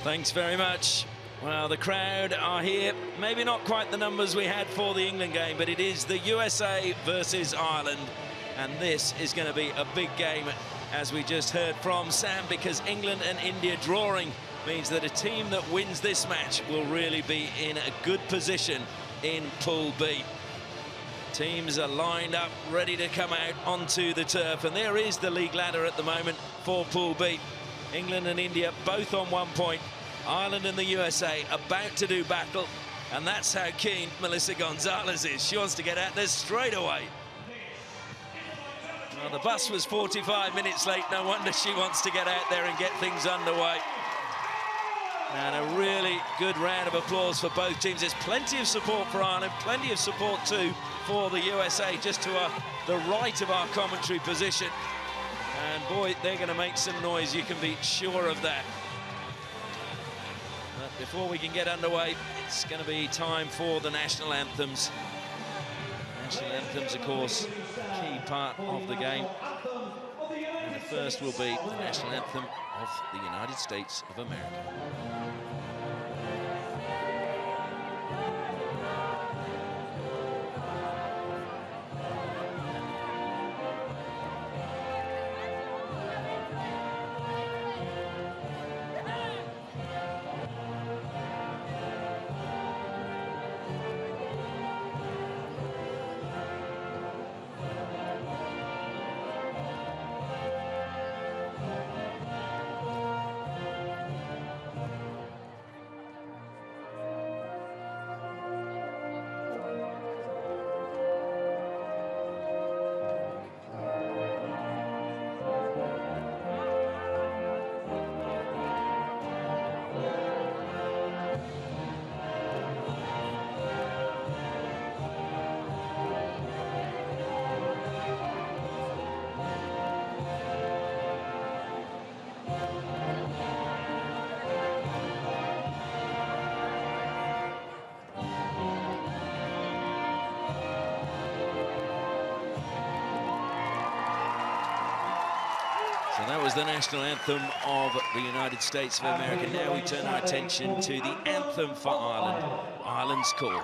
Thanks very much. Well, the crowd are here. Maybe not quite the numbers we had for the England game, but it is the USA versus Ireland. And this is going to be a big game, as we just heard from Sam, because England and India drawing means that a team that wins this match will really be in a good position in Pool B. Teams are lined up, ready to come out onto the turf. And there is the league ladder at the moment for Pool B. England and India both on 1 point. Ireland and the USA about to do battle. And that's how keen Melissa Gonzalez is. She wants to get out there straight away. Well, the bus was 45 minutes late. No wonder she wants to get out there and get things underway. And a really good round of applause for both teams. There's plenty of support for Ireland, plenty of support too for the USA, just to the right of our commentary position. And boy, they're going to make some noise, you can be sure of that. But before we can get underway, it's going to be time for the national anthems. National anthems, of course, a key part of the game. And the first will be the national anthem of the United States of America. So that was the national anthem of the United States of America. Now we turn our attention to the anthem for Ireland, Ireland's Call.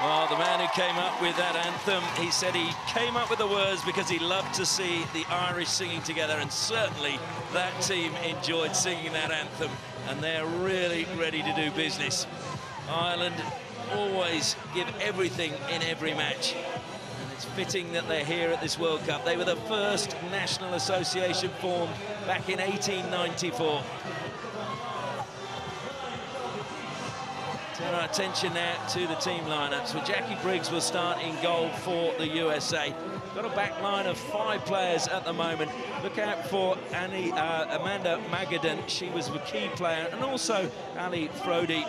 Well, the man who came up with that anthem, he said he came up with the words because he loved to see the Irish singing together, and certainly that team enjoyed singing that anthem, and they're really ready to do business. Ireland always give everything in every match, and it's fitting that they're here at this World Cup. They were the first national association formed back in 1894. Turn our attention now to the team lineup. So Jackie Briggs will start in goal for the USA. Got a back line of 5 players at the moment. Look out for Amanda Magadan. She was a key player. And also Ali Frody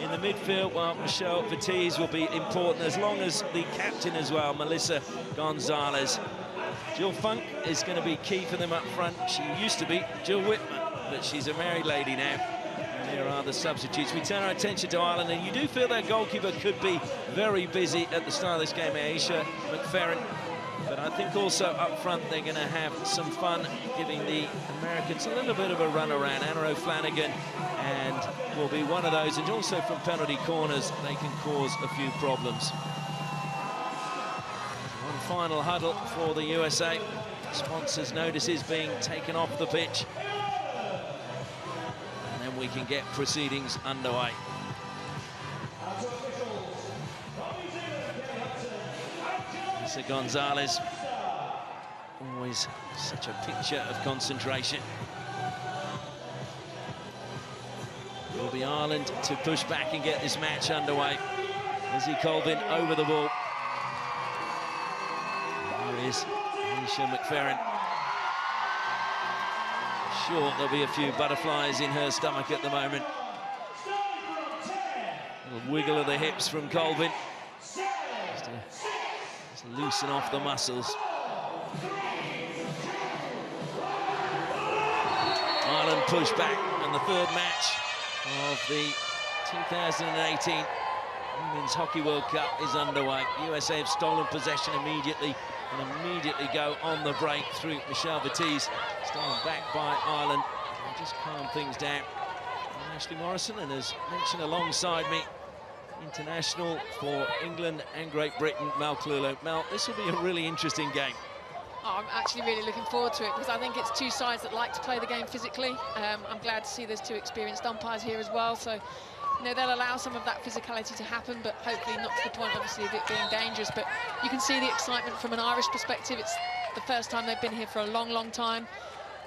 in the midfield. Well, Michelle Vitesse will be important, as long as the captain as well, Melissa Gonzalez. Jill Funk is going to be key for them up front. She used to be Jill Whitman, but she's a married lady now. Here are the substitutes. We turn our attention to Ireland, and you do feel their goalkeeper could be very busy at the start of this game, Aisha McFerrin. But I think also up front they're going to have some fun giving the Americans a little bit of a run around. Anna O'Flanagan and will be one of those, and also from penalty corners they can cause a few problems. One final huddle for the USA. Sponsors' notices being taken off the pitch, and then we can get proceedings underway. Melissa Gonzalez, always such a picture of concentration. It will be Ireland to push back and get this match underway. Lizzie Colvin over the ball. There is Aisha McFerrin. Sure, there'll be a few butterflies in her stomach at the moment. A little wiggle of the hips from Colvin. Just loosen off the muscles. Ireland push back, and the third match of the 2018 Women's Hockey World Cup is underway. USA have stolen possession immediately and immediately go on the break through Michelle Batiste. Stolen back by Ireland. And just calm things down. And Ashley Morrison, and as mentioned alongside me, international for England and Great Britain, Mel Clulo. Mel, this will be a really interesting game. Oh, I'm actually really looking forward to it because I think it's two sides that like to play the game physically. I'm glad to see there's two experienced umpires here as well, so you know they'll allow some of that physicality to happen, but hopefully not to the point, obviously, of it being dangerous. But you can see the excitement from an Irish perspective. It's the first time they've been here for a long, long time.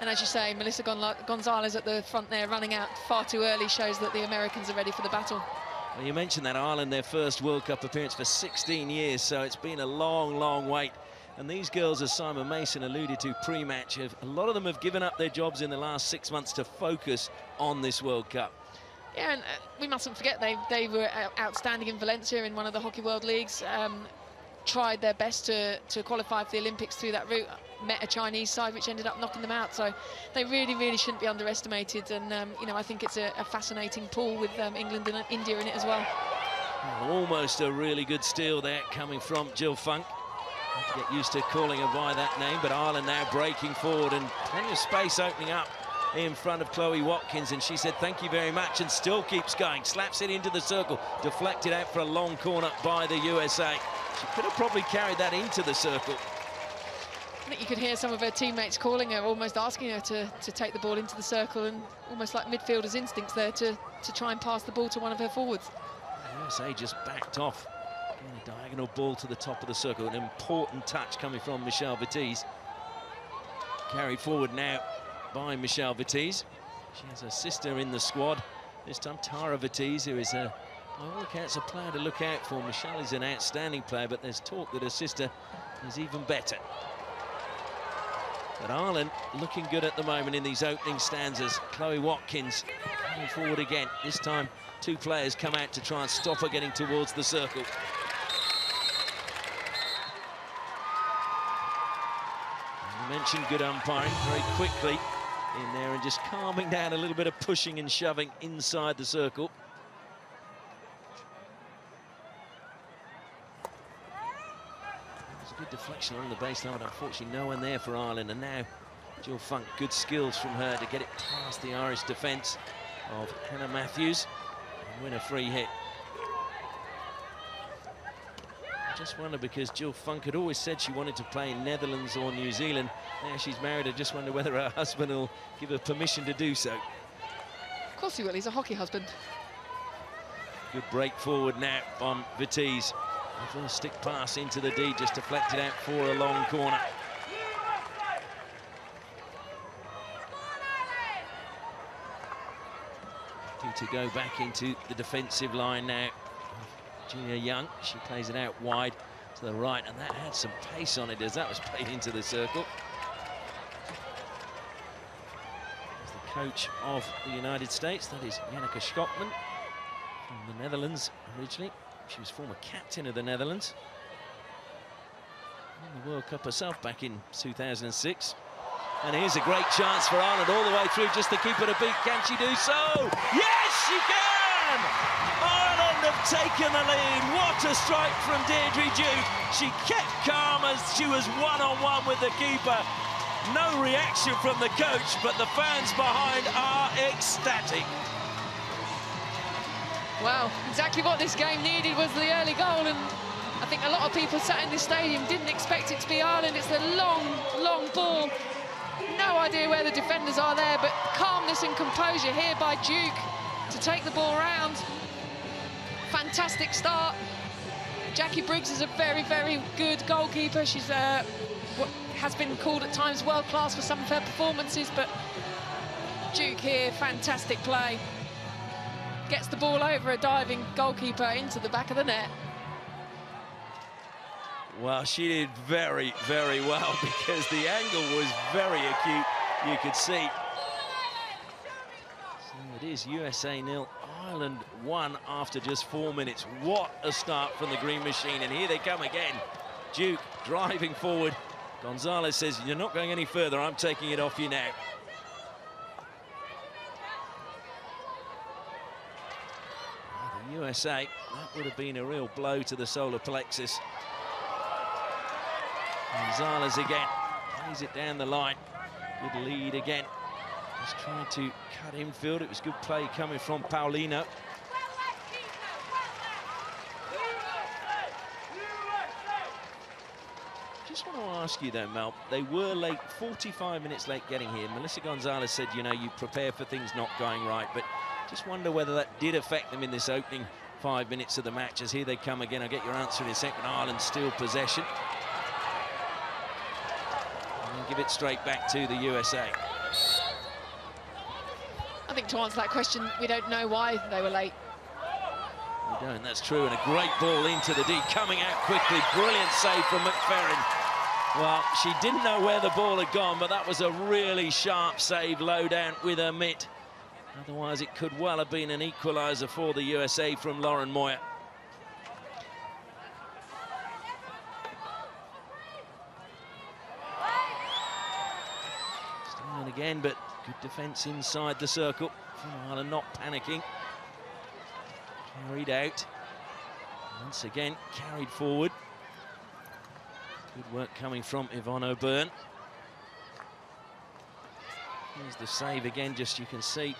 And as you say, Melissa Gonzalez at the front there running out far too early shows that the Americans are ready for the battle. Well, you mentioned that Ireland, their first World Cup appearance for 16 years, so it's been a long, long wait. And these girls, as Simon Mason alluded to pre-match, a lot of them have given up their jobs in the last 6 months to focus on this World Cup. Yeah, and we mustn't forget they were outstanding in Valencia in one of the Hockey World Leagues. Tried their best to qualify for the Olympics through that route. Met a Chinese side which ended up knocking them out, so they really, really shouldn't be underestimated. And you know, I think it's a fascinating pool with England and India in it as well. Almost a really good steal there coming from Jill Funk. Have to get used to calling her by that name, but Ireland now breaking forward and plenty of space opening up in front of Chloe Watkins, and she said thank you very much and still keeps going. Slaps it into the circle, deflected out for a long corner by the USA. She could have probably carried that into the circle. I think you could hear some of her teammates calling her, almost asking her to take the ball into the circle, and almost like midfielder's instincts there to try and pass the ball to one of her forwards. The USA just backed off. Again, a diagonal ball to the top of the circle. An important touch coming from Michelle Batiste. Carried forward now by Michelle Batiste. She has her sister in the squad. This time Tara Batiste, who is by all accounts a player to look out for. Michelle is an outstanding player, but there's talk that her sister is even better. But Ireland looking good at the moment in these opening stanzas. Chloe Watkins coming forward again. This time, two players come out to try and stop her getting towards the circle. And you mentioned good umpiring very quickly in there and just calming down a little bit of pushing and shoving inside the circle. Good deflection on the baseline, but unfortunately no one there for Ireland. And now Jill Funk, good skills from her to get it past the Irish defence of Hannah Matthews and win a free hit. I just wonder, because Jill Funk had always said she wanted to play in Netherlands or New Zealand. Now she's married, I just wonder whether her husband will give her permission to do so. Of course he will, he's a hockey husband. Good break forward now from Batiste. Reverse stick pass into the D, just deflected out for a long corner. Happy to go back into the defensive line now. Julia Young, she plays it out wide to the right, and that had some pace on it as that was played into the circle. As the coach of the United States, that is Janneke Schotman from the Netherlands originally. She was former captain of the Netherlands. Won the World Cup herself back in 2006. And here's a great chance for Ireland all the way through just to keep her to beat. Can she do so? Yes, she can! Ireland have taken the lead. What a strike from Deirdre Duke. She kept calm as she was one-on-one with the keeper. No reaction from the coach, but the fans behind are ecstatic. Well, exactly what this game needed was the early goal, and I think a lot of people sat in this stadium didn't expect it to be Ireland. It's a long, long ball. No idea where the defenders are there, but calmness and composure here by Duke to take the ball round. Fantastic start. Jackie Briggs is a very, very good goalkeeper. She's what has been called at times world-class for some of her performances, but Duke here, fantastic play. Gets the ball over a diving goalkeeper into the back of the net. Well, she did very, very well because the angle was very acute, you could see. So it is USA 0, Ireland 1 after just 4 minutes. What a start from the Green Machine, and here they come again. Duke driving forward. Gonzalez says, you're not going any further, I'm taking it off you now. The USA, that would have been a real blow to the solar plexus. Gonzalez again, plays it down the line. Good lead again. Just trying to cut infield. It was good play coming from Paulino. Just want to ask you though, Mel, they were late, 45 minutes late getting here. Melissa Gonzalez said, you know, you prepare for things not going right, but just wonder whether that did affect them in this opening 5 minutes of the match. As here they come again. I'll get your answer in a second. Ireland still possession. Give it straight back to the USA. I think to answer that question, we don't know why they were late. We don't, that's true, and a great ball into the D, coming out quickly. Brilliant save from McFerrin. Well, she didn't know where the ball had gone, but that was a really sharp save low down with her mitt. Otherwise, it could well have been an equaliser for the USA from Lauren Moyer. Again, but good defence inside the circle from Ireland, not panicking. Carried out. Once again, carried forward. Good work coming from Yvonne O'Byrne. Here's the save again, just you can see.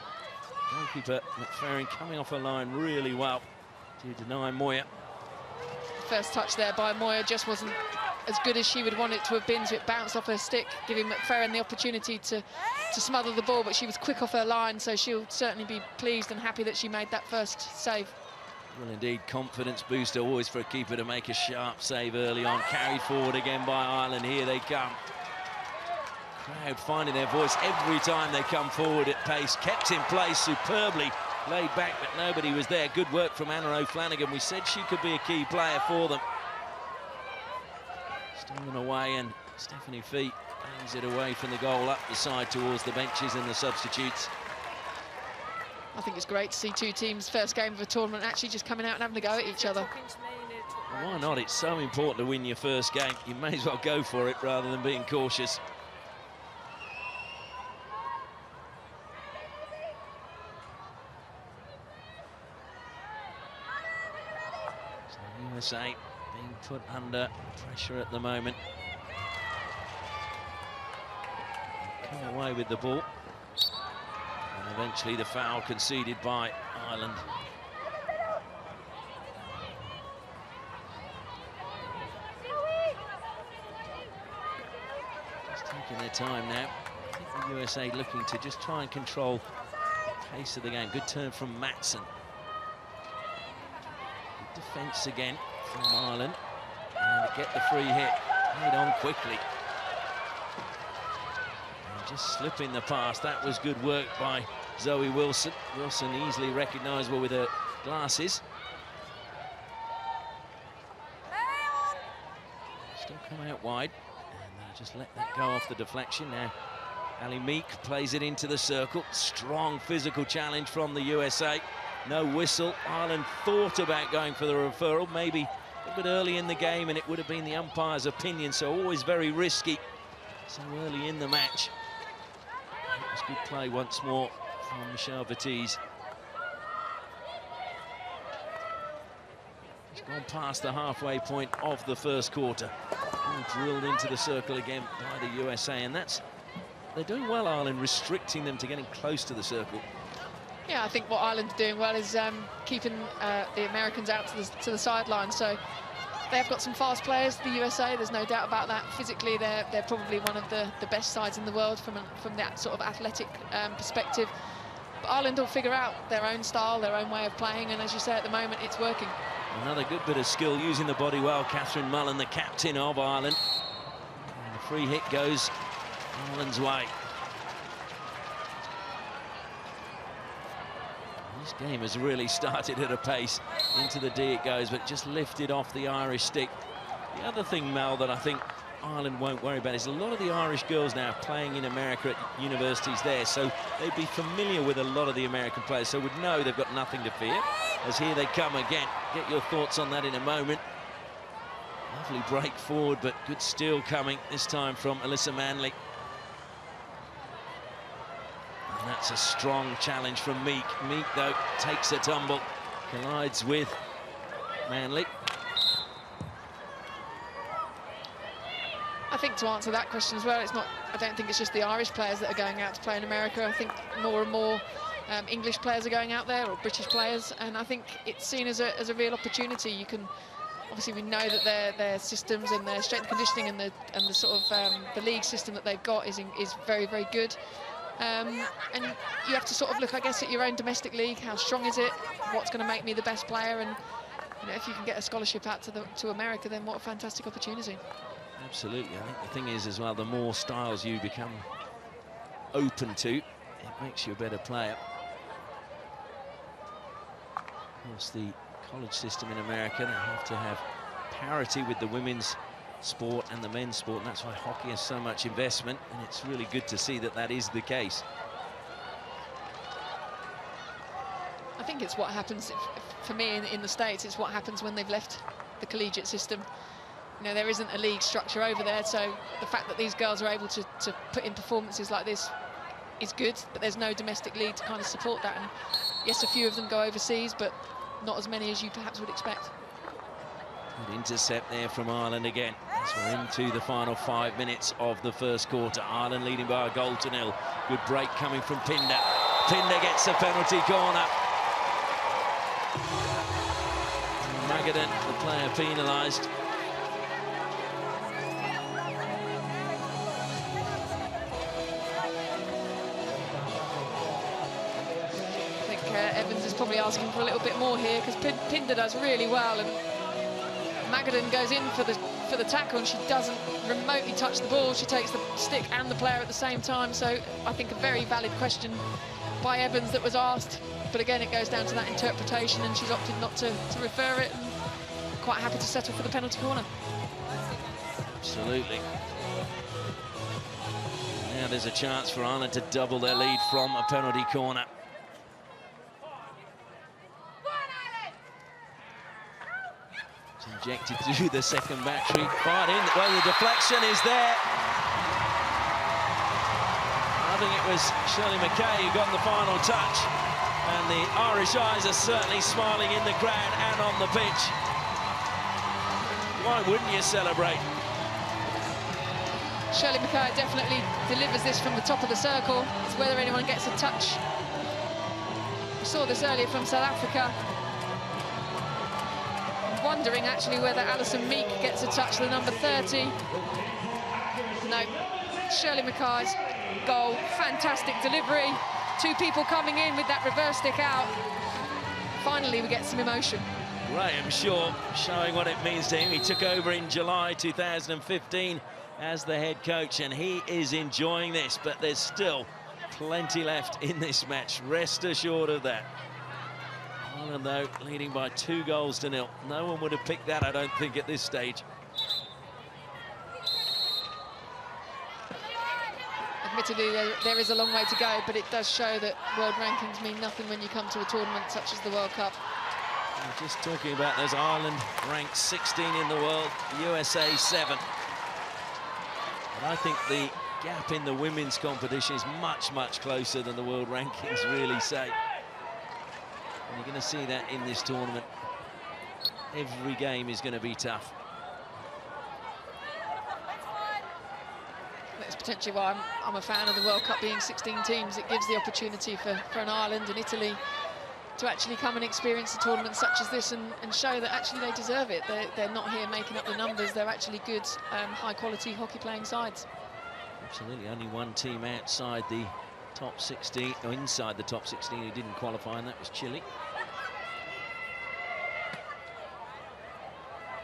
Goalkeeper McFerrin coming off a line really well to deny Moyer. First touch there by Moyer just wasn't as good as she would want it to have been, so it bounced off her stick, giving McFerrin the opportunity to smother the ball, but she was quick off her line, so she'll certainly be pleased and happy that she made that first save. Well, indeed, confidence booster always for a keeper to make a sharp save early on. Carried forward again by Ireland. Here they come. Crowd finding their voice every time they come forward at pace. Kept in place superbly, laid back, but nobody was there. Good work from Anna O'Flanagan. We said she could be a key player for them. Stolen away, and Stephanie Fee bangs it away from the goal up the side towards the benches and the substitutes. I think it's great to see two teams' first game of a tournament actually just coming out and having a go at each other. Well, why not? It's so important to win your first game. You may as well go for it rather than being cautious. So USA being put under pressure at the moment. Come away with the ball. And eventually the foul conceded by Ireland. Just taking their time now. I think the USA looking to just try and control the pace of the game. Good turn from Matson. Good defence again from Ireland, and get the free hit, head on quickly. And just slipping the pass, that was good work by Zoe Wilson. Wilson easily recognisable with her glasses. Still come out wide, and they just let that go off the deflection. Now Ali Meek plays it into the circle. Strong physical challenge from the USA. No whistle. Ireland thought about going for the referral, maybe a bit early in the game, and it would have been the umpire's opinion, so always very risky so early in the match. It was good play once more from Michelle Vitesse. gone past the halfway point of the first quarter. All drilled into the circle again by the USA, and they're doing well, Ireland, restricting them to getting close to the circle. Yeah, I think what Ireland's doing well is keeping the Americans out to the sideline. So they have got some fast players, the USA, there's no doubt about that. Physically, they're probably one of the best sides in the world from that sort of athletic perspective. But Ireland will figure out their own style, their own way of playing, and as you say, at the moment, it's working. Another good bit of skill, using the body well. Catherine Mullen, the captain of Ireland. And the free hit goes Ireland's way. This game has really started at a pace. Into the D it goes, but just lifted off the Irish stick. The other thing, Mel, that I think Ireland won't worry about is a lot of the Irish girls now playing in America at universities there, so they'd be familiar with a lot of the American players, so would know they've got nothing to fear. As here they come again. Get your thoughts on that in a moment. Lovely break forward, but good steal coming, this time from Alyssa Manley. And that's a strong challenge from Meek. Meek, though, takes a tumble, collides with Manley. I think to answer that question as well, I don't think it's just the Irish players that are going out to play in America. I think more and more English players are going out there, or British players, and I think it's seen as a real opportunity. You can, obviously, we know that their systems and their strength and conditioning and the sort of the league system that they've got is very, very good. And you have to sort of look, I guess, at your own domestic league. How strong is it? What's going to make me the best player? And if you can get a scholarship out to America, then what a fantastic opportunity. Absolutely. I think the thing is as well, the more styles you become open to, it makes you a better player. Of course, the college system in America, they have to have parity with the women's sport and the men's sport, and that's why hockey has so much investment, and it's really good to see that that is the case. I think it's what happens, for me, in the States, it's what happens when they've left the collegiate system. There isn't a league structure over there, so the fact that these girls are able to put in performances like this is good, but there's no domestic league to kind of support that. And yes, a few of them go overseas, but not as many as you perhaps would expect. Good intercept there from Ireland again, as we're into the final 5 minutes of the first quarter. Ireland leading by a goal to nil. Good break coming from Pinder. Pinder gets a penalty corner. Magadan, the player, penalised. Evans is probably asking for a little bit more here, because Pinder does really well, and Magadan goes in for the tackle, and she doesn't remotely touch the ball. She takes the stick and the player at the same time. So I think a very valid question by Evans that was asked, but again it goes down to that interpretation, and she's opted not to refer it, and quite happy to settle for the penalty corner. Absolutely. Now there's a chance for Ireland to double their lead from a penalty corner. Injected to the second battery, fired in. Well, the deflection is there. I think it was Shirley McKay who got the final touch, and the Irish eyes are certainly smiling in the crowd and on the pitch. Why wouldn't you celebrate? Shirley McKay definitely delivers this from the top of the circle. It's whether anyone gets a touch. We saw this earlier from South Africa. Wondering actually whether Alison Meek gets a touch, the number 30. No, Shirley McKay's goal, fantastic delivery. Two people coming in with that reverse stick out. Finally, we get some emotion. Graham Shaw showing what it means to him. He took over in July 2015 as the head coach, and he is enjoying this, but there's still plenty left in this match. Rest assured of that. Ireland, though, leading by 2 goals to nil. No one would have picked that, I don't think, at this stage. Admittedly, there is a long way to go, but it does show that world rankings mean nothing when you come to a tournament such as the World Cup. We're just talking about those. Ireland ranked 16 in the world, USA 7. But I think the gap in the women's competition is much, much closer than the world rankings really say. And you're going to see that in this tournament. every game is going to be tough. That's potentially why I'm a fan of the World Cup being 16 teams. It gives the opportunity for an Ireland and Italy to actually come and experience a tournament such as this and show that actually they deserve it. They're not here making up the numbers. They're actually good, high-quality hockey-playing sides. Absolutely, only one team outside the top 16, or inside the top 16 who didn't qualify, and that was Chile.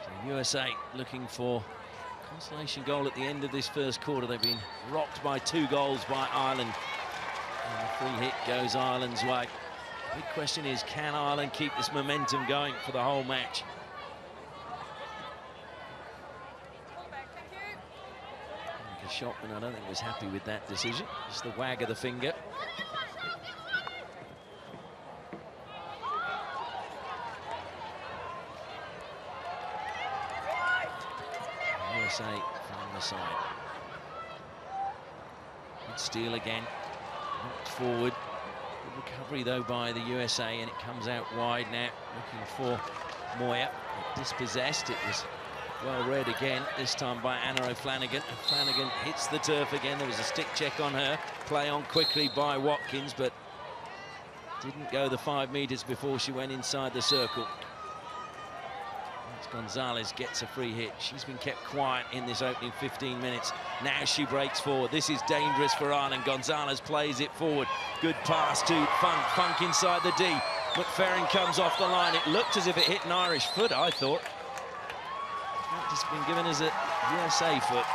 So USA looking for consolation goal at the end of this first quarter. They've been rocked by 2 goals by Ireland. And the free hit goes Ireland's way. The big question is, can Ireland keep this momentum going for the whole match? Shotman, I don't think was happy with that decision. Just the wag of the finger. USA from the side. Good steal again. Knocked forward. Good recovery though by the USA, and it comes out wide now. Looking for Moya. Dispossessed. It was well read again, this time by Anna O'Flanagan. And Flanagan hits the turf again. There was a stick check on her. Play on quickly by Watkins, but didn't go the 5 meters before she went inside the circle. As Gonzalez gets a free hit. She's been kept quiet in this opening 15 minutes. Now she breaks forward. This is dangerous for Ireland. Gonzalez plays it forward. Good pass to Funk. Funk inside the D. McFerrin comes off the line. It looked as if it hit an Irish foot, I thought. It's been given as a USA foot.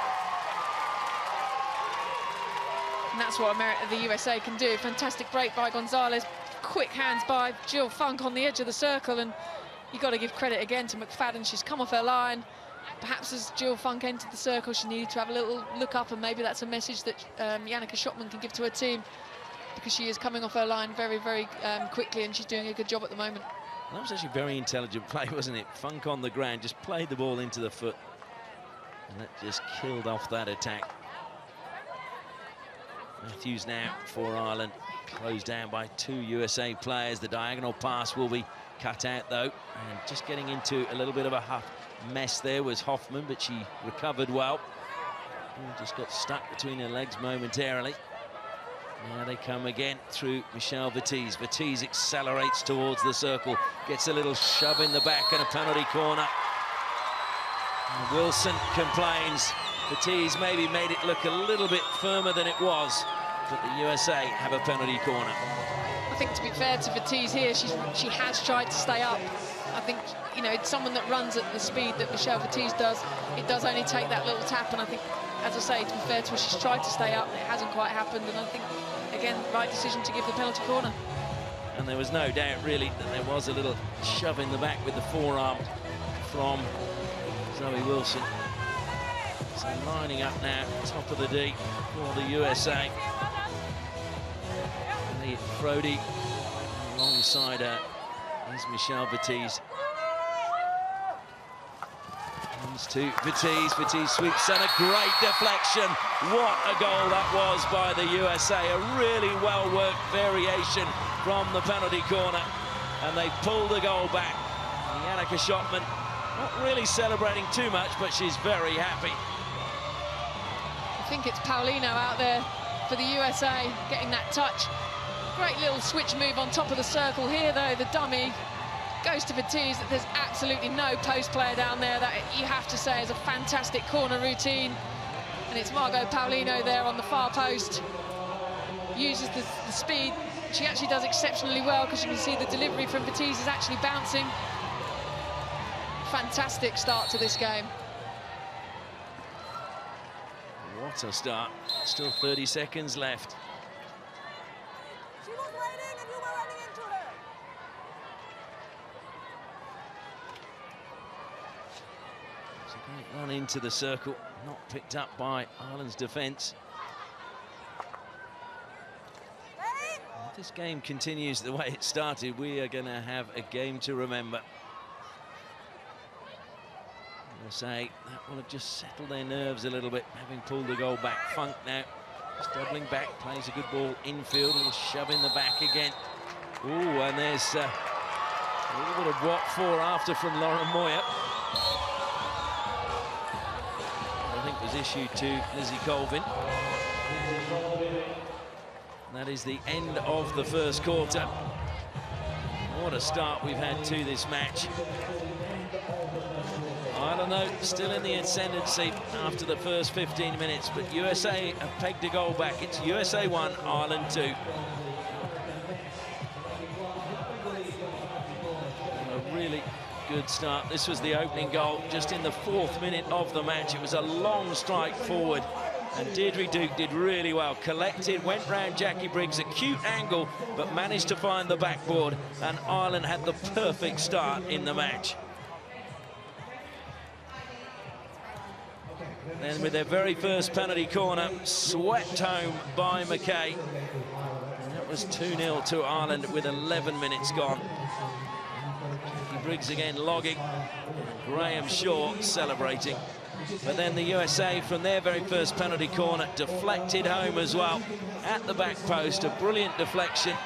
And that's what the USA can do. Fantastic break by Gonzalez. Quick hands by Jill Funk on the edge of the circle. And you've got to give credit again to McFadden. She's come off her line. Perhaps as Jill Funk entered the circle, she needed to have a little look up, and maybe that's a message that Yannicka Shotman can give to her team, because she is coming off her line very, very quickly, and she's doing a good job at the moment. That was actually very intelligent play, wasn't it? Funk on the ground, just played the ball into the foot. And that just killed off that attack. Matthews now for Ireland. Closed down by 2 USA players. The diagonal pass will be cut out, though. And just getting into a little bit of a mess there was Hoffman, but she recovered well. And just got stuck between her legs momentarily. Now they come again through Michelle Vitesse. Vitesse accelerates towards the circle, gets a little shove in the back and a penalty corner. And Wilson complains. Vitesse maybe made it look a little bit firmer than it was, but the USA have a penalty corner. I think, to be fair to Vitesse here, she has tried to stay up. I think, you know, it's someone that runs at the speed that Michelle Vitesse does. It does only take that little tap, and I think, as I say, to be fair to her, she's tried to stay up. It hasn't quite happened, and I think, again, right decision to give the penalty corner. And there was no doubt, really, that there was a little shove in the back with the forearm from Zoe Wilson. So lining up now, top of the D for the USA. Elliot Frody, alongside her is Michelle Vitesse. Comes to Vitesse. Vitesse sweeps and a great deflection. What a goal that was by the USA. A really well-worked variation from the penalty corner. And they pulled the goal back. Yannicka Shotman not really celebrating too much, but she's very happy. I think it's Paulino out there for the USA, getting that touch. Great little switch move on top of the circle here, though. The dummy goes to Vitesse. There's absolutely no post player down there. That, you have to say, is a fantastic corner routine. And it's Margot Paulino there on the far post. Uses the speed. She actually does exceptionally well, because you can see the delivery from Vitesse is actually bouncing. Fantastic start to this game. What a start. Still 30 seconds left. She was waiting and you were running into her. It's a great run into the circle, not picked up by Ireland's defence. If this game continues the way it started, we are going to have a game to remember. USA, that will have just settled their nerves a little bit, having pulled the goal back. Funk now, just doubling back, plays a good ball infield, and shove in the back again. Ooh, and there's A little bit of what for after from Lauren Moyer. I think was issued to Lizzie Colvin. That is the end of the first quarter. What a start we've had to this match. Ireland, though, still in the ascendancy after the first 15 minutes, but USA have pegged a goal back. It's USA 1, Ireland 2. A really good start. This was the opening goal just in the 4th minute of the match. It was a long strike forward, and Deirdre Duke did really well. Collected, went round Jackie Briggs, a cute angle, but managed to find the backboard, and Ireland had the perfect start in the match. Then with their very first penalty corner, swept home by McKay. And that was 2-0 to Ireland with 11 minutes gone. Jackie Briggs again logging, Graham Shaw celebrating. But then the USA, from their very first penalty corner, deflected home as well at the back post. A brilliant deflection,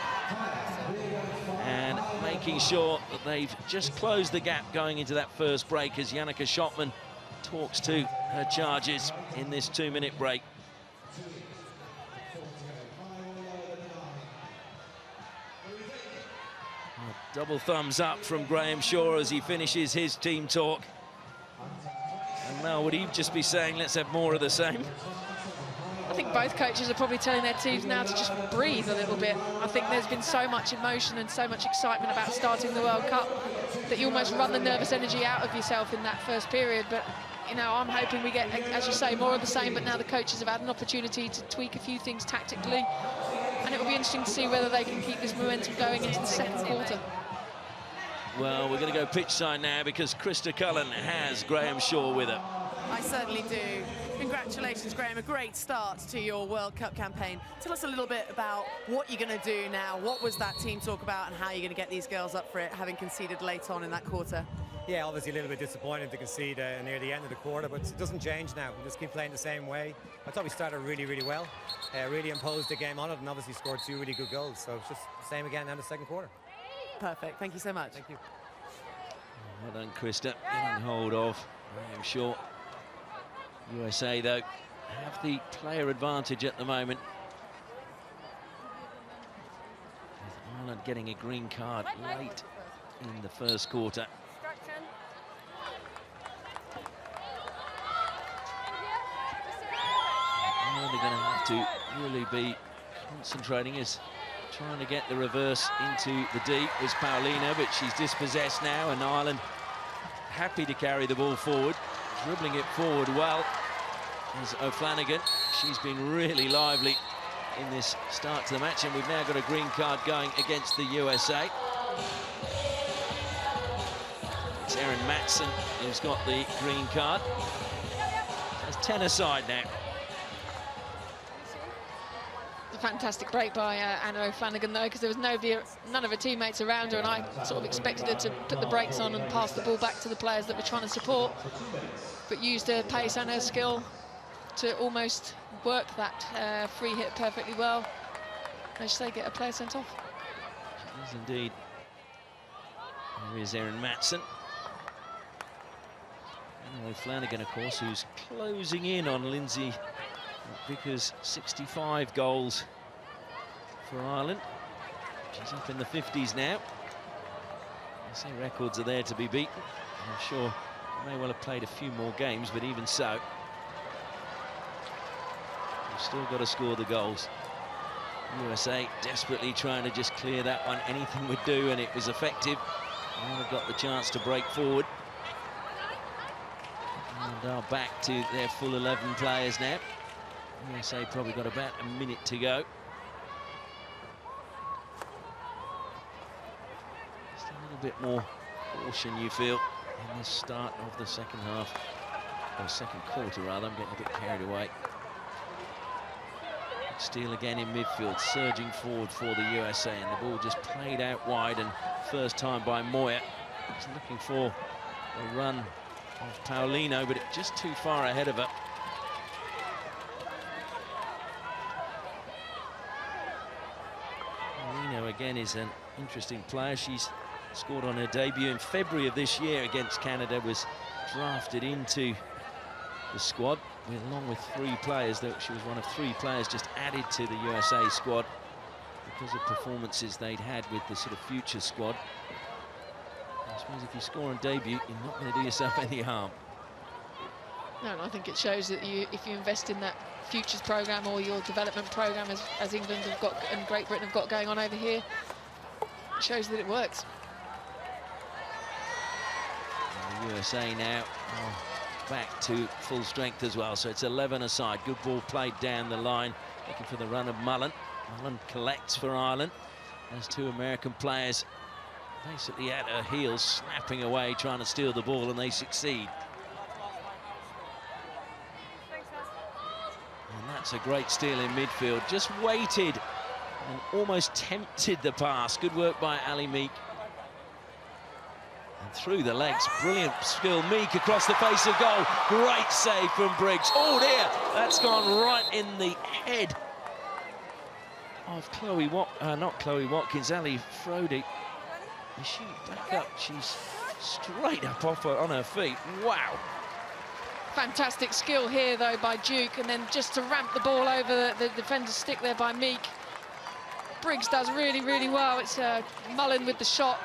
and making sure that they've just closed the gap going into that first break as Yannicka Schottman talks to her charges in this 2-minute break. Double thumbs up from Graham Shaw as he finishes his team talk. And Mel, would he just be saying, let's have more of the same? I think both coaches are probably telling their teams now to just breathe a little bit. I think there's been so much emotion and so much excitement about starting the World Cup that you almost run the nervous energy out of yourself in that first period. But, you know, I'm hoping we get, as you say, more of the same, but now the coaches have had an opportunity to tweak a few things tactically. And it will be interesting to see whether they can keep this momentum going into the second quarter. Well, we're going to go pitch side now because Krista Cullen has Graham Shaw with her. I certainly do. Congratulations, Graham. A great start to your World Cup campaign. Tell us a little bit about what you're going to do now. What was that team talk about and how you're going to get these girls up for it, having conceded late on in that quarter? Yeah, obviously a little bit disappointing to concede near the end of the quarter, but it doesn't change now. We just keep playing the same way. I thought we started really, really well. Really imposed the game on it and obviously scored 2 really good goals. So it's just the same again now in the second quarter. Perfect. Thank you so much. Thank you. Well done, Krista. Getting hold of Graham Shaw. USA, though, have the player advantage at the moment. With Ireland getting a green card late in the first quarter. Ireland are going to have to really be concentrating as trying to get the reverse into the deep was Paulina, but she's dispossessed now, and Ireland happy to carry the ball forward, dribbling it forward well as O'Flanagan. She's been really lively in this start to the match, and we've now got a green card going against the USA. It's Erin Matson who's got the green card. It's 10 aside now. Fantastic break by Anna O'Flanagan, though, because there was none of her teammates around her, and I sort of expected her to put the brakes on and pass the ball back to the players that were trying to support, but used her pace and her skill to almost work that free hit perfectly well. As you say, get a player sent off. She is indeed. There is Erin Matson. Anna O'Flanagan, of course, who's closing in on Lindsay Vickers' 65 goals for Ireland. She's up in the 50s now. I say records are there to be beaten. I'm sure they may well have played a few more games, but even so, you've still got to score the goals. USA desperately trying to just clear that one. Anything would do, and it was effective. Ireland got the chance to break forward. And are back to their full 11 players now. USA probably got about a minute to go. Just a little bit more caution, you feel, in the start of the second half, or second quarter rather. I'm getting a bit carried away. Steele again in midfield, surging forward for the USA, and the ball just played out wide, and first time by Moyer. He's looking for a run of Paulino, but it's just too far ahead of her. Paulino again is an interesting player. She's scored on her debut in February of this year against Canada, was drafted into the squad along with 3 players, though she was one of 3 players just added to the USA squad because of performances they'd had with the sort of future squad. I suppose if you score on debut, you're not going to do yourself any harm. No, and I think it shows that if you invest in that futures programme or your development programme, as England have got and Great Britain have got going on over here, it shows that it works. And the USA now back to full strength as well, so it's 11 aside. Good ball played down the line, looking for the run of Mullen. Mullen collects for Ireland as 2 American players basically at her heels, snapping away, trying to steal the ball, and they succeed. And that's a great steal in midfield. Just waited and almost tempted the pass. Good work by Ali Meek. And through the legs, brilliant skill. Meek across the face of goal. Great save from Briggs. Oh dear, that's gone right in the head of not Chloe Watkins, Ali Frody. Is she back up? She's straight up off on her feet. Wow. Fantastic skill here, though, by Duke, and then just to ramp the ball over the defender's stick there by Meek. Briggs does really, really well. It's Mullen with the shot.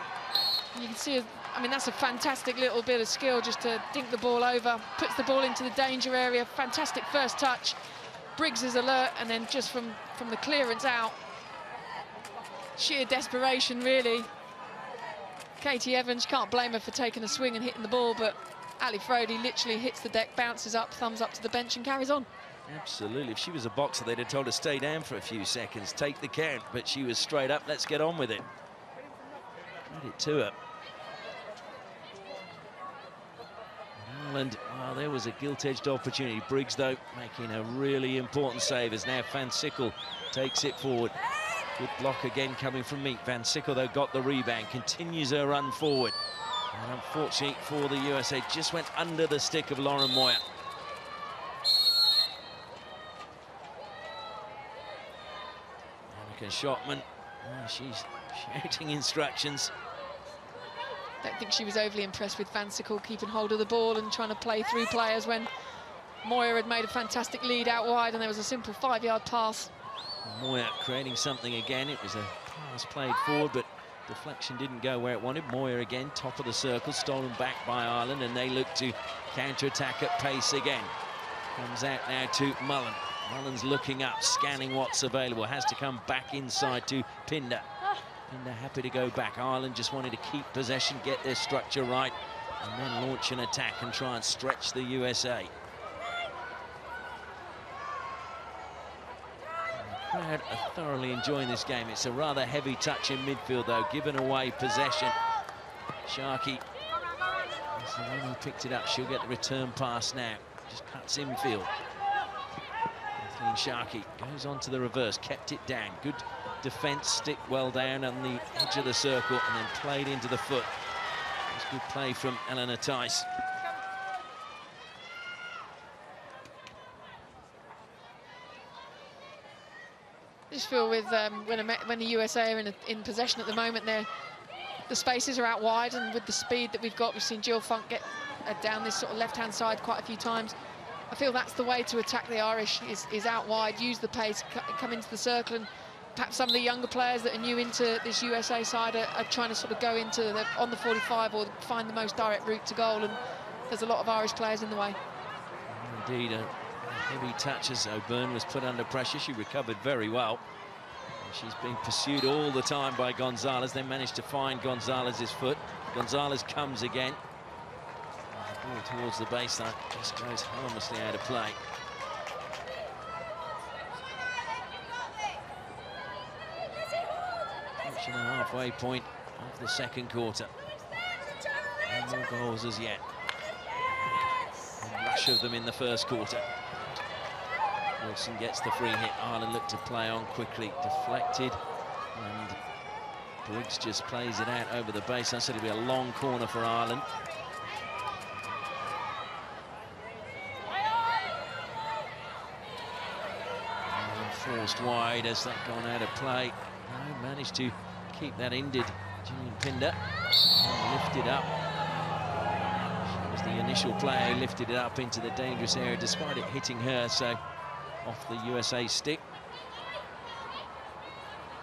You can see, I mean, that's a fantastic little bit of skill just to dink the ball over, puts the ball into the danger area. Fantastic first touch. Briggs is alert, and then just from the clearance out, sheer desperation, really. Katie Evans, you can't blame her for taking a swing and hitting the ball, but Ali Frody literally hits the deck, bounces up, thumbs up to the bench and carries on. Absolutely. If she was a boxer, they'd have told her stay down for a few seconds, take the count, but she was straight up. Let's get on with it. Credit to her. Ireland, well, there was a gilt-edged opportunity. Briggs, though, making a really important save as now Van Sickle takes it forward. Good block again coming from Meek. Van Sickle, though, got the rebound, continues her run forward. And unfortunately for the USA, just went under the stick of Lauren Moyer. Annika Schottman, she's shouting instructions. Don't think she was overly impressed with Van Sickle keeping hold of the ball and trying to play through players when Moyer had made a fantastic lead out wide and there was a simple 5-yard pass. Moyer creating something again. It was a pass played forward, but deflection didn't go where it wanted. Moyer again, top of the circle, stolen back by Ireland, and they look to counter-attack at pace again. Comes out now to Mullen. Mullen's looking up, scanning what's available. Has to come back inside to Pinder. Pinder happy to go back. Ireland just wanted to keep possession, get their structure right, and then launch an attack and try and stretch the USA. The crowd are thoroughly enjoying this game. It's a rather heavy touch in midfield, though, giving away possession. Sharkey is the one who picked it up. She'll get the return pass now. Just cuts infield. Kathleen Sharkey goes on to the reverse, kept it down. Good defence, stick well down on the edge of the circle, and then played into the foot. That's good play from Eleanor Tice. I just feel with when the USA are in possession at the moment, the spaces are out wide, and with the speed that we've got, we've seen Jill Funk get down this sort of left-hand side quite a few times. I feel that's the way to attack the Irish, is out wide, use the pace, come into the circle, and perhaps some of the younger players that are new into this USA side are trying to sort of go into on the 45 or find the most direct route to goal, and there's a lot of Irish players in the way. Indeed, a heavy touch as O'Byrne was put under pressure. She recovered very well. And she's being pursued all the time by Gonzalez. They managed to find Gonzalez's foot. Gonzalez comes again. And the ball towards the baseline just goes harmlessly out of play. Reaching the halfway point of the second quarter. No more goals as yet. A rush of them in the first quarter. Wilson gets the free hit. Ireland look to play on quickly. Deflected. And Briggs just plays it out over the baseline. So it'll be a long corner for Ireland. And forced wide as that gone out of play. No, managed to keep that ended Julian Pinder lifted up. She was the initial player who lifted it up into the dangerous area despite it hitting her, so off the USA stick.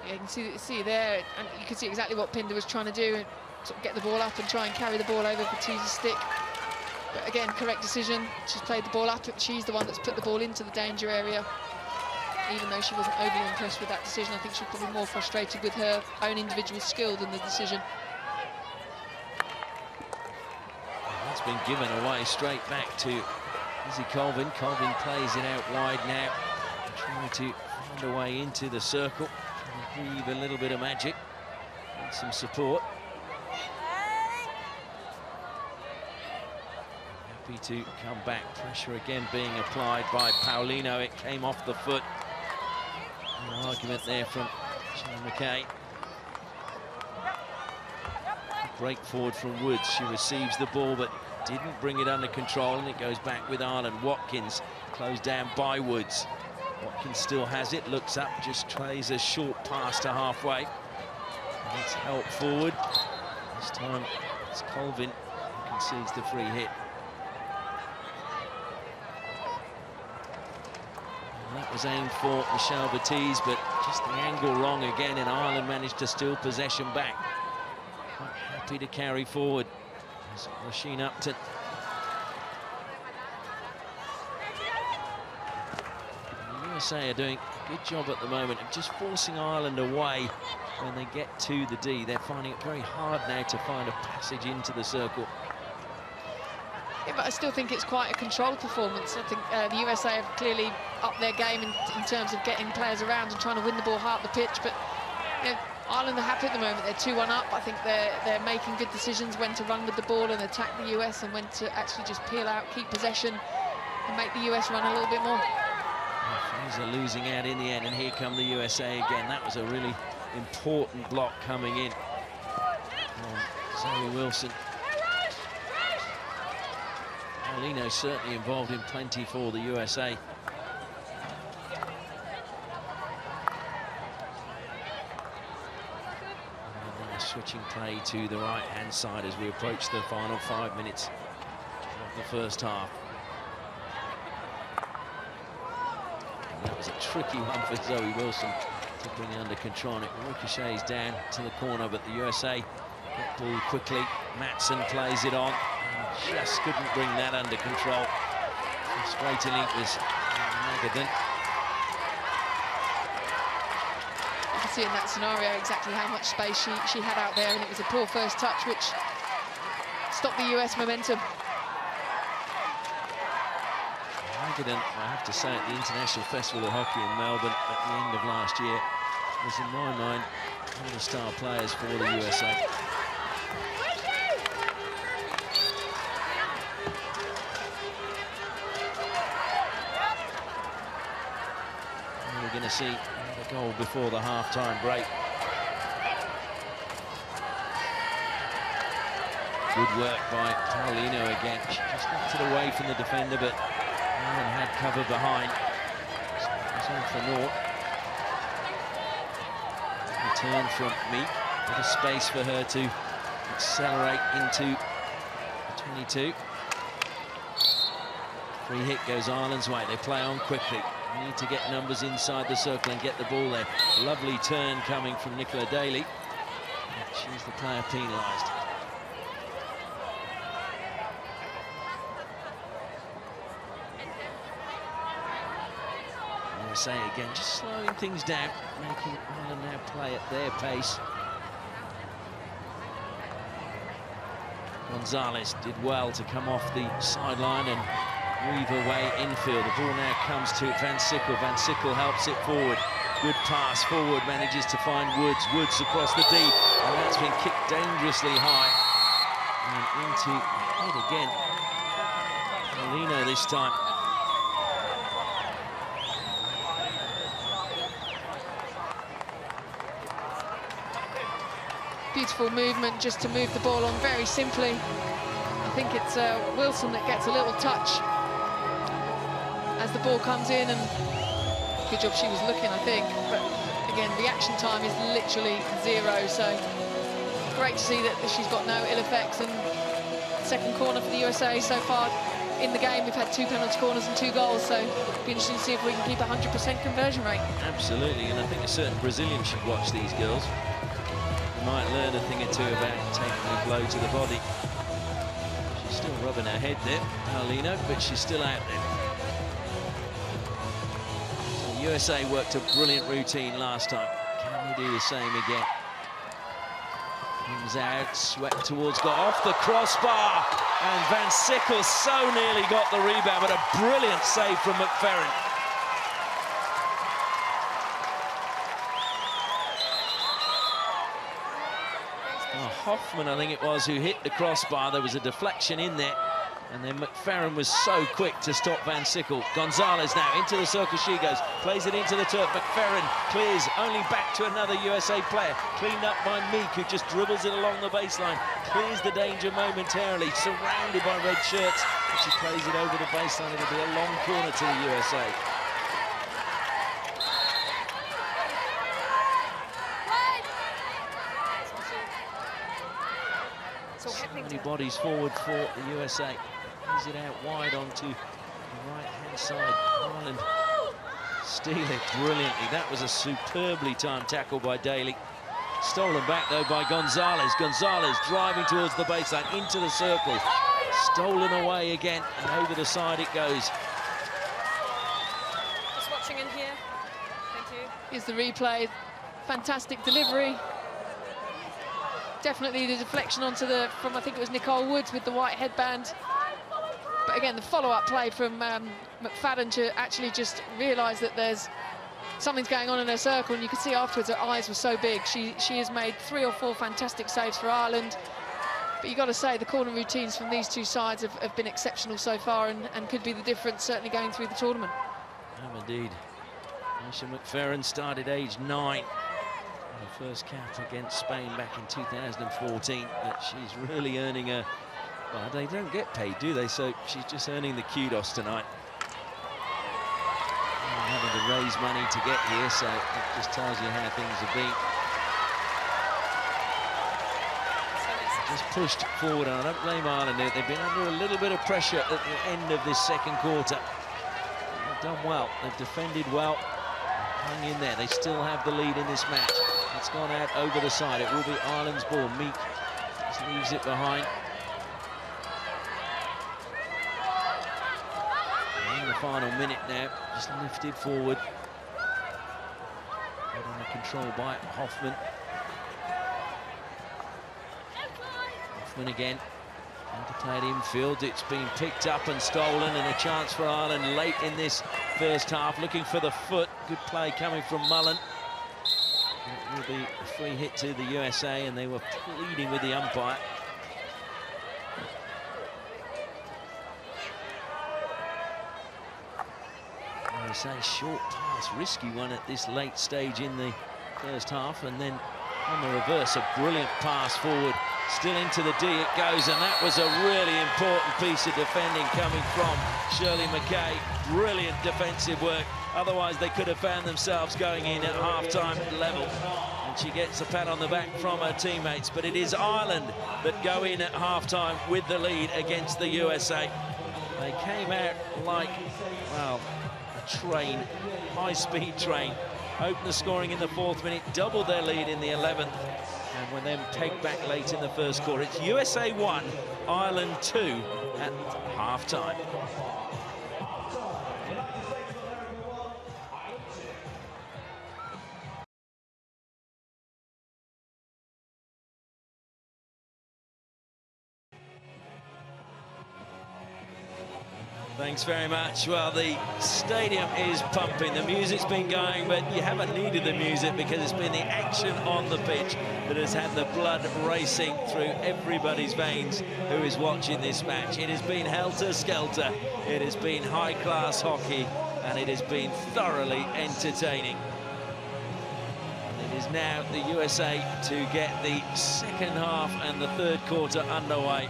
Yeah, you can see there, and you can see exactly what Pinder was trying to do, and sort of get the ball up and try and carry the ball over for Tease's stick. But again, correct decision. She's played the ball up. She's the one that's put the ball into the danger area. Even though she wasn't overly impressed with that decision, I think she was probably more frustrated with her own individual skill than the decision. That's been given away straight back to Izzy Colvin. Colvin plays it out wide now, trying to find a way into the circle. Breathe a little bit of magic and some support. Happy to come back. Pressure again being applied by Paulino. It came off the foot. No argument there from Sean McKay. Break forward from Woods. She receives the ball but didn't bring it under control, and it goes back with Ireland. Watkins closed down by Woods. Watkins still has it, looks up, just plays a short pass to halfway. And it's help forward. This time it's Colvin who concedes the free hit. And that was aimed for Michelle Baptiste, but just the angle wrong again, and Ireland managed to steal possession back. Quite happy to carry forward. There's Rasheen Upton. USA are doing a good job at the moment of just forcing Ireland away when they get to the D. They're finding it very hard now to find a passage into the circle. Yeah, but I still think it's quite a controlled performance. I think the USA have clearly upped their game in terms of getting players around and trying to win the ball hard up the pitch. But you know, Ireland are happy at the moment. They're 2-1 up. I think they're making good decisions when to run with the ball and attack the US, and when to actually just peel out, keep possession, and make the US run a little bit more. Fraser losing out in the end, and here come the USA again. That was a really important block coming in from Zoe Wilson. Paulino certainly involved in plenty for the USA. And then a switching play to the right-hand side as we approach the final 5 minutes of the first half. That was a tricky one for Zoe Wilson to bring it under control, and it ricochets down to the corner, but the USA get ball quickly. Matson plays it on, and just couldn't bring that under control. Frustratingly, it was Magadan. You can see in that scenario exactly how much space she had out there, and it was a poor first touch which stopped the US momentum. Magadan, I have to say, at the International Festival of Hockey in Melbourne at the end of last year, was in my mind one of the star players for the USA. And we're going to see the goal before the half-time break. Good work by Paulino again. She just knocked it away from the defender, but Ireland had cover behind. It's on for naught. Return from Meek. Bit of space for her to accelerate into the 22. Free hit goes Ireland's way. They play on quickly. They need to get numbers inside the circle and get the ball there. Lovely turn coming from Nicola Daly. She's the player penalised. USA again, just slowing things down, making Ireland now play at their pace. Gonzalez did well to come off the sideline and weave her way infield. The ball now comes to Van Sickle. Van Sickle helps it forward. Good pass forward, manages to find Woods. Woods across the D, and that's been kicked dangerously high. And into head again. Paulino this time. Beautiful movement just to move the ball on very simply. I think it's Wilson that gets a little touch as the ball comes in, and good job she was looking, I think. But again, reaction time is literally 0, so great to see that she's got no ill effects. And second corner for the USA so far in the game. We've had 2 penalty corners and 2 goals, so it'll be interesting to see if we can keep a 100% conversion rate. Absolutely, and I think a certain Brazilian should watch these girls. They might learn a thing or two about taking a blow to the body. She's still rubbing her head there, Paulino, but she's still out there. So the USA worked a brilliant routine last time. Can we do the same again? Comes out, swept towards, got off the crossbar, and Van Sickle so nearly got the rebound, but a brilliant save from McFerrin. Oh, Hoffman, I think it was, who hit the crossbar. There was a deflection in there, and then McFerrin was so quick to stop Van Sickle. Gonzalez now into the circle she goes, plays it into the turf. McFerrin clears, only back to another USA player, cleaned up by Meek, who just dribbles it along the baseline, clears the danger momentarily, surrounded by red shirts, and she plays it over the baseline. It'll be a long corner to the USA. So many bodies forward for the USA. Plays it out wide onto the right-hand side. Ireland steal it brilliantly. That was a superbly timed tackle by Daly. Stolen back, though, by Gonzalez. Gonzalez driving towards the baseline, into the circle. Stolen away again, and over the side it goes. Just watching in here. Thank you. Here's the replay. Fantastic delivery. Definitely the deflection onto the, from I think it was Nicole Woods with the white headband. But again, the follow-up play from McFadden to actually just realise that there's something's going on in her circle, and you can see afterwards her eyes were so big. She has made 3 or 4 fantastic saves for Ireland. But you've got to say the corner routines from these two sides have been exceptional so far, and could be the difference certainly going through the tournament. Indeed. Aisha McFerrin started age 9. Her first cap against Spain back in 2014, but she's really earning a... Well, they don't get paid, do they? So she's just earning the kudos tonight. Having to raise money to get here, so that just tells you how things have been. Just pushed forward, and I don't blame Ireland. They've been under a little bit of pressure at the end of this second quarter. They've done well. They've defended well. Hung in there. They still have the lead in this match. It's gone out over the side. It will be Ireland's ball. Meek just leaves it behind. And in the final minute now, just lifted forward. Got under control by Hoffman. Hoffman again. Played infield. It's been picked up and stolen, and a chance for Ireland late in this first half, looking for the foot. Good play coming from Mullen. It will be a free hit to the USA, and they were pleading with the umpire. USA short pass, risky one at this late stage in the first half, and then on the reverse, a brilliant pass forward. Still into the D it goes, and that was a really important piece of defending coming from Shirley McKay. Brilliant defensive work. Otherwise, they could have found themselves going in at half-time level. And she gets a pat on the back from her teammates. But it is Ireland that go in at half-time with the lead against the USA. They came out like, well, a train, high-speed train. Opened the scoring in the 4th minute, doubled their lead in the 11th. And were then pegged back late in the first quarter. It's USA 1, Ireland 2 at half-time. Thanks very much. Well, the stadium is pumping. The music's been going, but you haven't needed the music because it's been the action on the pitch that has had the blood racing through everybody's veins who is watching this match. It has been helter-skelter. It has been high-class hockey, and it has been thoroughly entertaining. And it is now the USA to get the second half and the third quarter underway.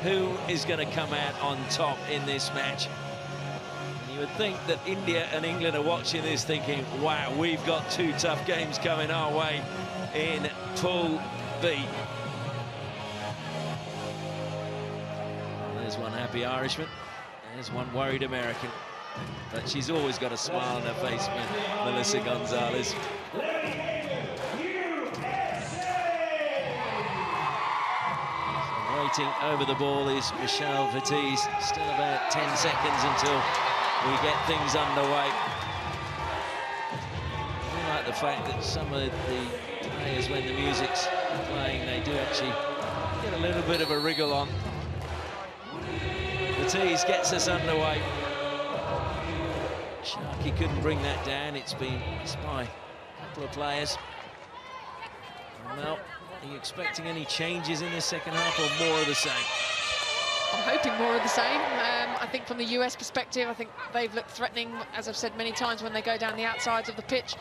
Who is going to come out on top in this match? And you would think that India and England are watching this thinking, wow, we've got 2 tough games coming our way in Pool B. be. Well, there's one happy Irishman. There's one worried American. But she's always got a smile on her face, Melissa Gonzalez. Waiting over the ball is Michelle Vitesse. Still about 10 seconds until we get things underway. I like the fact that some of the players, when the music's playing, they do actually get a little bit of a wriggle on. Vitesse gets us underway. Sharkey couldn't bring that down. It's been missed by a couple of players. Well, are you expecting any changes in the second half or more of the same? I'm hoping more of the same. I think from the US perspective, I think they've looked threatening, as I've said many times, when they go down the outsides of the pitch.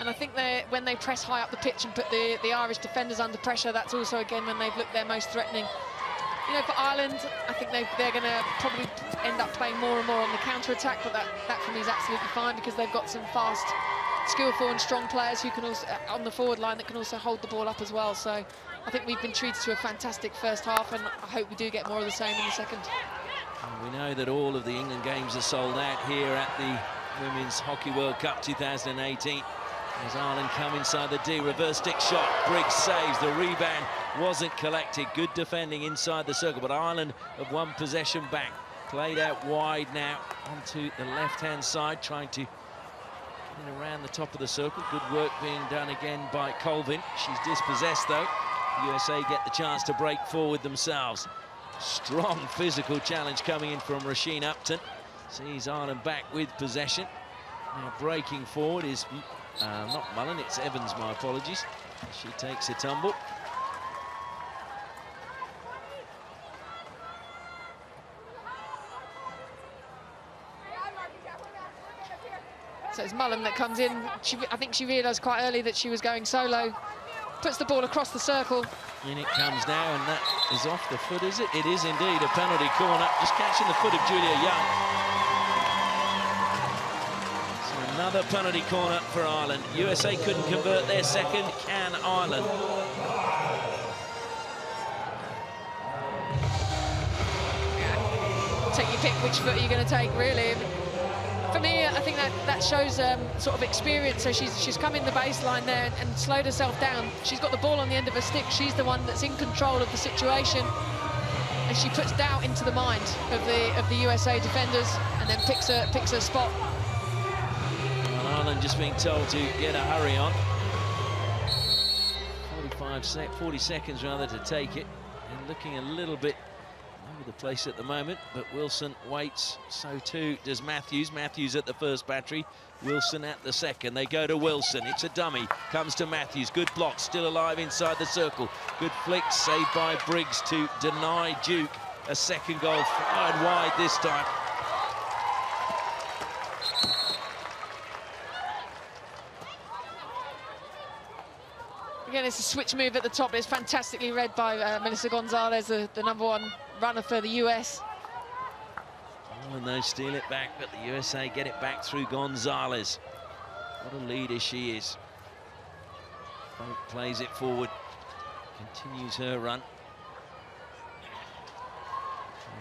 And I think when they press high up the pitch and put the Irish defenders under pressure, that's also, again, when they've looked their most threatening. You know, for Ireland, I think they're going to probably end up playing more and more on the counter-attack, but that for me is absolutely fine because they've got some fast, skillful and strong players who can also, on the forward line, that can also hold the ball up as well. So I think we've been treated to a fantastic first half, and I hope we do get more of the same in the second. And we know that all of the England games are sold out here at the Women's Hockey World Cup 2018. As Ireland come inside the D, reverse stick shot, Briggs saves, the rebound wasn't collected, good defending inside the circle, but Ireland have won possession back. Played out wide now onto the left-hand side, trying to get around the top of the circle. Good work being done again by Colvin. She's dispossessed though. The USA get the chance to break forward themselves. Strong physical challenge coming in from Roisin Upton. Sees Ireland back with possession. Now breaking forward is not Mullen, it's Evans, my apologies. She takes a tumble. So it's Mullen that comes in. I think she realised quite early that she was going solo. Puts the ball across the circle. In it comes now, and that is off the foot, is it? It is indeed a penalty corner, just catching the foot of Julia Young. So another penalty corner for Ireland. USA couldn't convert their second, can Ireland? Take your pick, which foot are you going to take, really? For me, I think that shows sort of experience. So she's come in the baseline there and slowed herself down. She's got the ball on the end of her stick. She's the one that's in control of the situation, and she puts doubt into the mind of the USA defenders, and then picks her spot. Well, Ireland just being told to get a hurry on. 40 seconds rather to take it, and looking a little bit the place at the moment, but Wilson waits, so too does Matthews. Matthews at the first battery, Wilson at the second. They go to Wilson, it's a dummy, comes to Matthews, good block, still alive inside the circle. Good flick, saved by Briggs to deny Duke a second goal, fired wide this time. Again, it's a switch move at the top. It's fantastically read by Melissa Gonzalez, the #1 runner for the US. Oh, and they steal it back, but the USA get it back through Gonzalez. What a leader she is. Folk plays it forward, continues her run.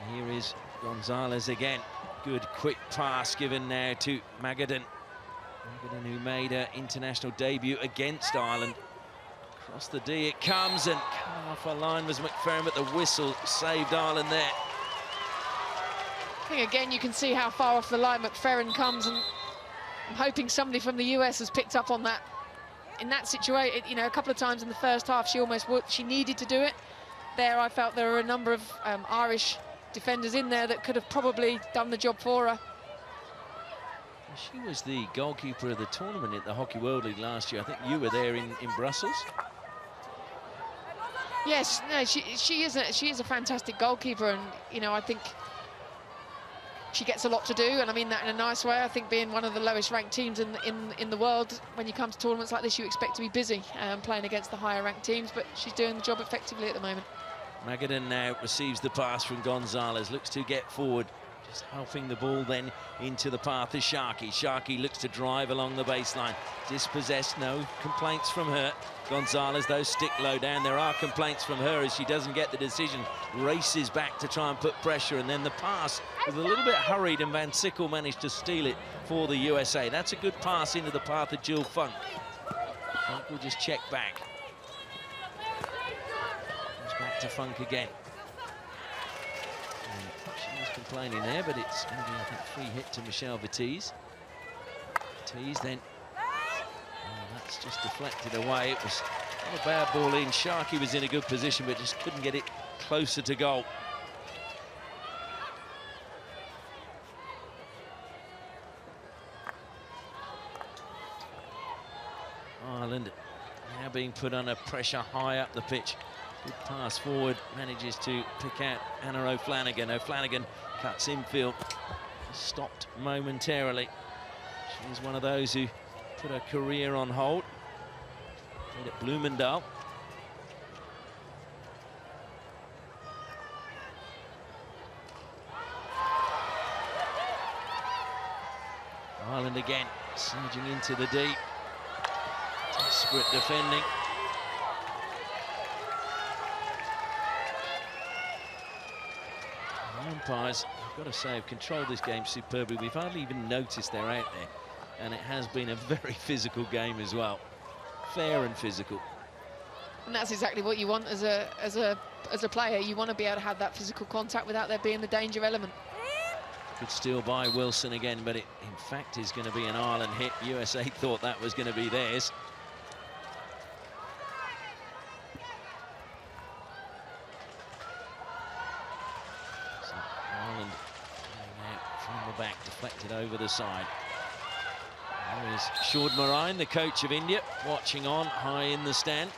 And here is Gonzalez again. Good quick pass given now to Magadan. Magadan, who made her international debut against Ireland. Across the D it comes, and coming off her line was McFerrin, but the whistle saved Ireland there. I think again you can see how far off the line McFerrin comes, and I'm hoping somebody from the US has picked up on that. In that situation, you know, a couple of times in the first half she needed to do it. There I felt there were a number of Irish defenders in there that could have probably done the job for her. She was the goalkeeper of the tournament at the Hockey World League last year. I think you were there in Brussels. Yes, no, she is a fantastic goalkeeper, and you know, I think she gets a lot to do, and I mean that in a nice way. I think being one of the lowest ranked teams in the world, when you come to tournaments like this, you expect to be busy playing against the higher ranked teams, but she's doing the job effectively at the moment. Magadan now receives the pass from Gonzalez, looks to get forward. Just helping the ball then into the path of Sharkey. Sharkey looks to drive along the baseline. Dispossessed, no complaints from her. Gonzalez, though, stick low down. There are complaints from her as she doesn't get the decision. Races back to try and put pressure, and then the pass was a little bit hurried, and Van Sickle managed to steal it for the USA. That's a good pass into the path of Jill Funk. Funk will just check back. Comes back to Funk again. She was complaining there, but it's going to be, I think, free hit to Michelle Vitesse. Vitesse then, that's just deflected away. It was not a bad ball in. Sharkey was in a good position, but just couldn't get it closer to goal. Ireland now being put under pressure high up the pitch. Good pass forward, manages to pick out Anna O'Flanagan. O'Flanagan cuts infield, stopped momentarily. She's one of those who put her career on hold. Played at Bloomendale. Ireland again, surging into the deep. Desperate defending. The umpires, I've got to say, have controlled this game superbly. We've hardly even noticed they're out there. And it has been a very physical game as well. Fair and physical. And that's exactly what you want as a player. You want to be able to have that physical contact without there being the danger element. Good steal by Wilson again, but it in fact is going to be an Ireland hit. USA thought that was going to be theirs. So Ireland going out from the back, deflected over the side. There is Shord Marine, the coach of India, watching on high in the stand.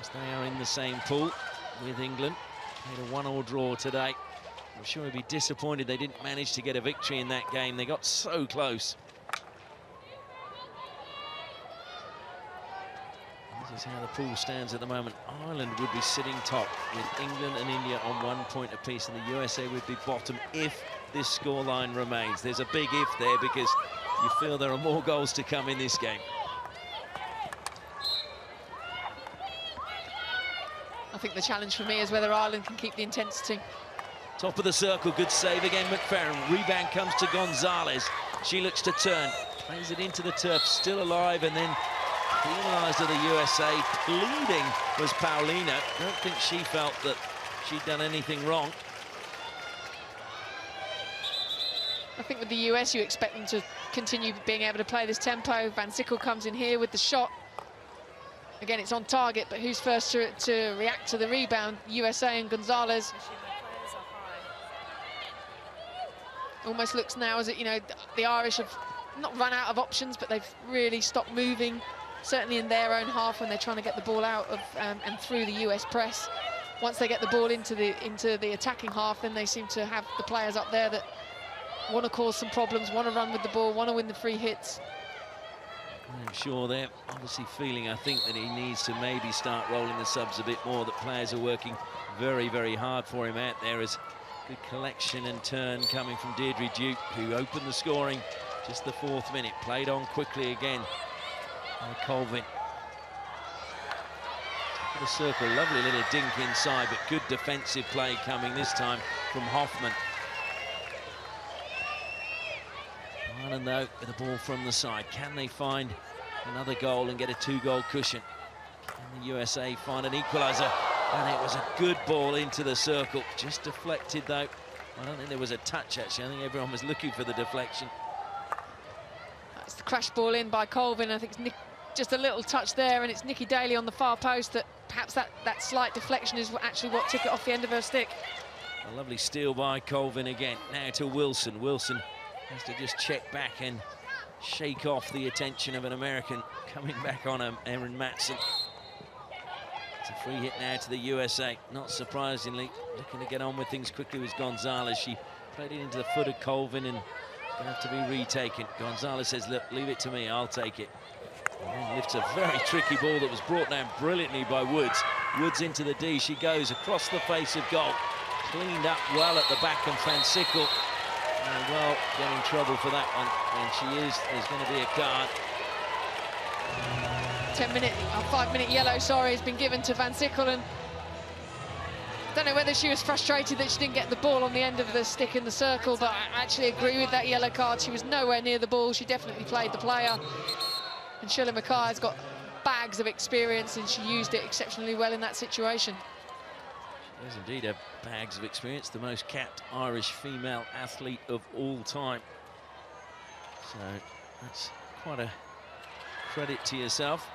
As they are in the same pool with England. Made a 1-1 draw today. I'm sure he'd be disappointed they didn't manage to get a victory in that game. They got so close. This is how the pool stands at the moment. Ireland would be sitting top with England and India on 1 point apiece, and the USA would be bottom if this scoreline remains. There's a big if there because you feel there are more goals to come in this game. I think the challenge for me is whether Ireland can keep the intensity. Top of the circle, good save again, McFerrin. Rebound comes to Gonzalez. She looks to turn, plays it into the turf, still alive, and then penalised of the USA. Pleading was Paulina. Don't think she felt that she'd done anything wrong. I think with the US, you expect them to continue being able to play this tempo. Van Sickle comes in here with the shot. Again, it's on target, but who's first to react to the rebound? USA and Gonzalez. Almost looks now as it, you know, the Irish have not run out of options, but they've really stopped moving, certainly in their own half when they're trying to get the ball out of and through the US press. Once they get the ball into the attacking half, then they seem to have the players up there that want to cause some problems, want to run with the ball, want to win the free hits. I'm sure they're obviously feeling, I think, that he needs to maybe start rolling the subs a bit more, that players are working very, very hard for him out there. As good collection and turn coming from Deirdre Duke, who opened the scoring just the 4th minute. Played on quickly again by Colvin. Top of the circle, lovely little dink inside, but good defensive play coming this time from Hoffman. Ireland, though, with the ball from the side. Can they find another goal and get a 2-goal cushion? Can the USA find an equaliser? And it was a good ball into the circle. Just deflected, though. I don't think there was a touch, actually. I think everyone was looking for the deflection. That's the crash ball in by Colvin. I think it's just a little touch there, and it's Nikki Daly on the far post that perhaps that slight deflection is actually what took it off the end of her stick. A lovely steal by Colvin again. Now to Wilson. Wilson has to just check back and shake off the attention of an American coming back on him, Erin Matson. It's a free hit now to the USA. Not surprisingly, looking to get on with things quickly was Gonzalez. She played it into the foot of Colvin and it's going to have to be retaken. Gonzalez says, look, leave it to me, I'll take it. And then lifts a very tricky ball that was brought down brilliantly by Woods. Woods into the D, she goes across the face of goal. cleaned up well at the back, and Van Sickle well get in trouble for that one, and she is. There's going to be a card. 5-minute yellow, sorry, has been given to Van Sickle, and I don't know whether she was frustrated that she didn't get the ball on the end of the stick in the circle, but I actually agree with that yellow card. She was nowhere near the ball. She definitely played the player, and Shirley Mackay's got bags of experience, and she used it exceptionally well in that situation. She does indeed have bags of experience, the most capped Irish female athlete of all time. So that's quite a credit to yourself.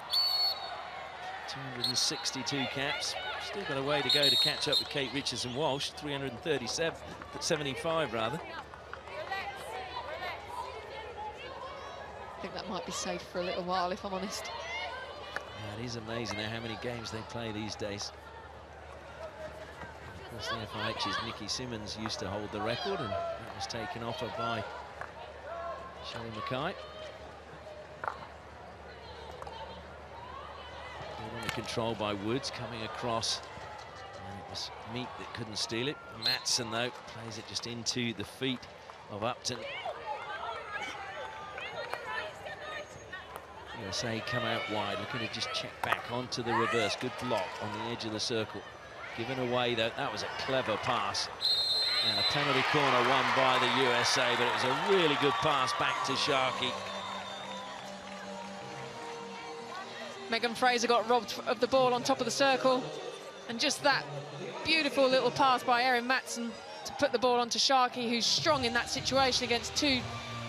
262 caps. Still got a way to go to catch up with Kate Richardson-Walsh. 375 rather. I think that might be safe for a little while, if I'm honest. Yeah, it is amazing how many games they play these days. Of course, the FIH's Nikki Simmons used to hold the record, and that was taken off her by Shirley Mackay. Under control by Woods, coming across, and it was Meek that couldn't steal it. Matson, though, plays it just into the feet of Upton. USA come out wide, looking to just check back onto the reverse. Good block on the edge of the circle. Given away, though, that was a clever pass. And a penalty corner won by the USA, but it was a really good pass back to Sharkey. Megan Fraser got robbed of the ball on top of the circle, and just that beautiful little pass by Erin Matson to put the ball onto Sharkey, who's strong in that situation against two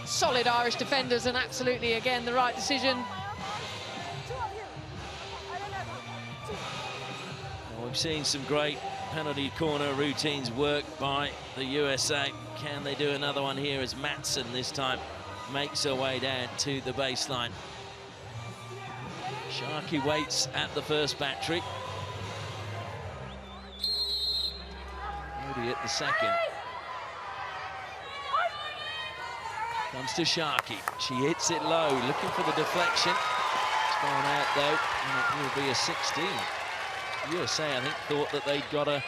solid Irish defenders, and absolutely, again, the right decision. Well, we've seen some great penalty corner routines work by the USA. Can they do another one here as Matson this time makes her way down to the baseline? Sharkey waits at the first battery. Moody at the second. Comes to Sharkey. She hits it low, looking for the deflection. It's gone out, though, and it will be a 16. USA, I think, thought that they'd got a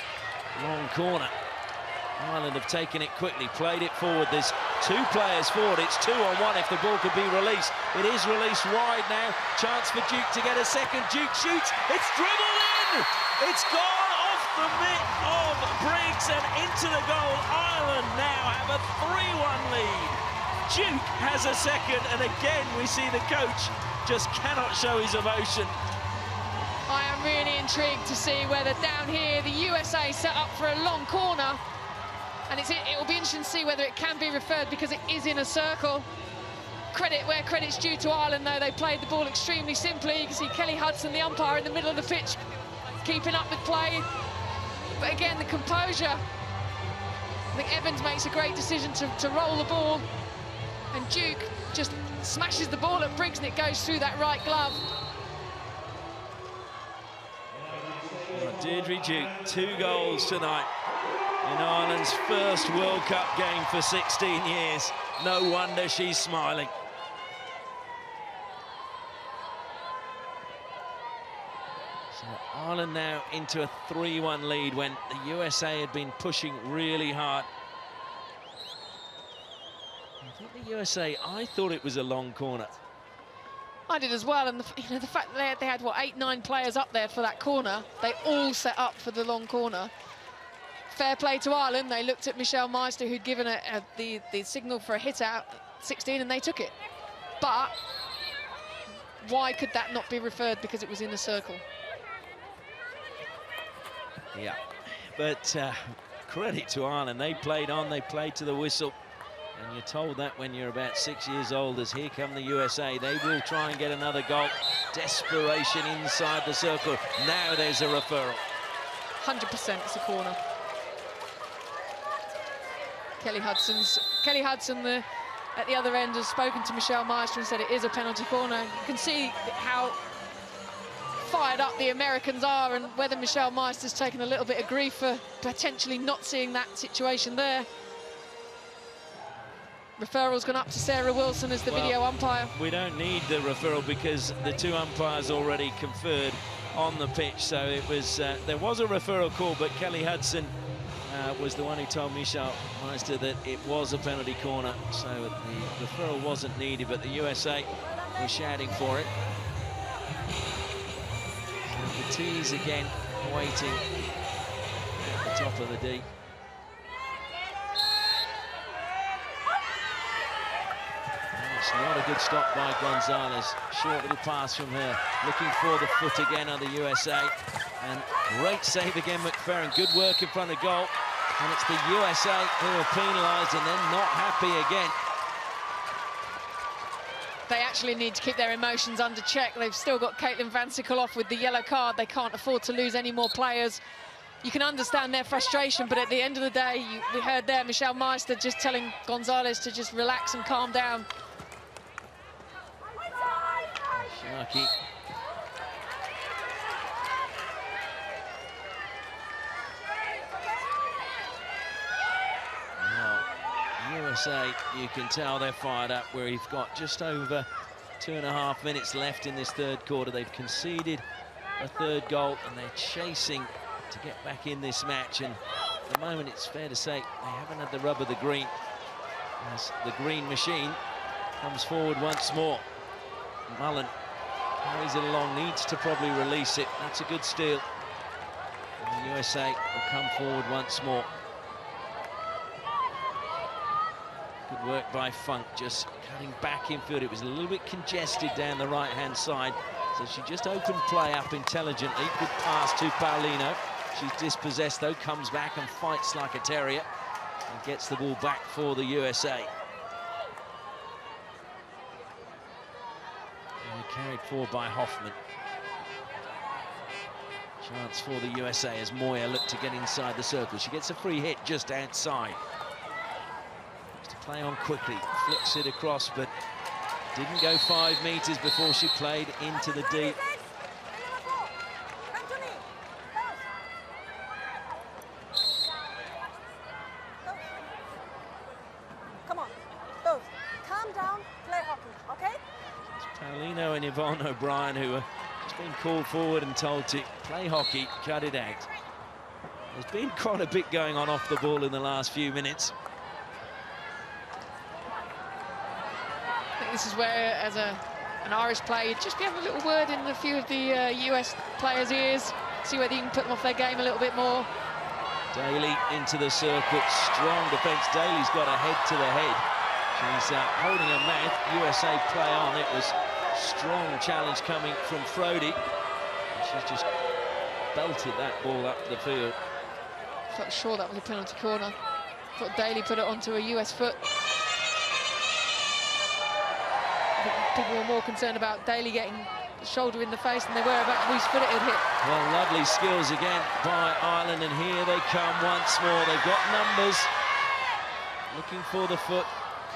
long corner. Ireland have taken it quickly, played it forward. There's two players forward. It's 2-on-1 if the ball could be released. It is released wide now. Chance for Duke to get a second. Duke shoots. It's dribbled in. It's gone off the mitt of Briggs and into the goal. Ireland now have a 3-1 lead. Duke has a second, and again we see the coach just cannot show his emotion. I am really intrigued to see whether down here the USA set up for a long corner, and it will be interesting to see whether it can be referred because it is in a circle. Credit where credit's due to Ireland, though. They played the ball extremely simply. You can see Kelly Hudson, the umpire, in the middle of the pitch, keeping up with play. But again, the composure. I think Evans makes a great decision to roll the ball, and Duke just smashes the ball at Briggs, and it goes through that right glove. Deirdre Duke, 2 goals tonight in Ireland's first World Cup game for 16 years. No wonder she's smiling. So Ireland now into a 3-1 lead when the USA had been pushing really hard. I think the USA, I thought it was a long corner. I did as well, and the fact that they had, what, 8-9 players up there for that corner, they all set up for the long corner. Fair play to Ireland. They looked at Michelle Meister, who'd given the signal for a hit out, 16, and they took it. But why could that not be referred because it was in a circle? Yeah, but credit to Ireland. They played on, they played to the whistle. And you're told that when you're about 6 years old, as here come the USA. They will try and get another goal. Desperation inside the circle. Now there's a referral. 100% it's a corner. Kelly Hudson at the other end has spoken to Michelle Meister and said it is a penalty corner. You can see how fired up the Americans are, and whether Michelle Meister's taken a little bit of grief for potentially not seeing that situation there. Referral's gone up to Sarah Wilson as the video umpire. We don't need the referral because the 2 umpires already conferred on the pitch. So it was there was a referral call, but Kelly Hudson was the one who told Michel Meister that it was a penalty corner, so the referral wasn't needed, but the USA were shouting for it. So the T's again waiting at the top of the D. It's not a good stop by Gonzalez. Short little pass from her. Looking for the foot again on the USA. And great save again, McFerrin. Good work in front of goal. And it's the USA who are penalised and then not happy again. They actually need to keep their emotions under check. They've still got Caitlin Van Sickle off with the yellow card. They can't afford to lose any more players. You can understand their frustration, but at the end of the day, we heard there Michel Meister just telling Gonzalez to just relax and calm down. Sharkey. Well, USA, you can tell they're fired up, where you've got just over 2.5 minutes left in this third quarter. They've conceded a third goal and they're chasing to get back in this match. And at the moment, it's fair to say they haven't had the rub of the green, as the green machine comes forward once more. Mullen carries it along, needs to probably release it. That's a good steal. And the USA will come forward once more. Good work by Funk, just cutting back infield. It was a little bit congested down the right-hand side, so she just opened play up intelligently. Good pass to Paulino. She's dispossessed, though, comes back and fights like a terrier and gets the ball back for the USA. Carried forward by Hoffman. Chance for the USA as Moya looked to get inside the circle. She gets a free hit just outside. Looks to play on quickly, flicks it across, but didn't go 5 meters before she played into the deep. Come on, both. Calm down, play hockey, okay? Paulino and Yvonne O'Brien, who are just being called forward and told to play hockey, cut it out. There's been quite a bit going on off the ball in the last few minutes. I think this is where, as an Irish player, you'd just be having a little word in a few of the US players' ears, see whether you can put them off their game a little bit more. Daly into the circuit, strong defence. Daly's got a head to the head. She's holding her mouth. USA play on. It was strong challenge coming from Frody. She's just belted that ball up the field. Felt sure that was a penalty corner. Thought Daly put it onto a US foot. I think people were more concerned about Daly getting the shoulder in the face than they were about whose foot it had hit. Well, lovely skills again by Ireland, and here they come once more. They've got numbers. Looking for the foot.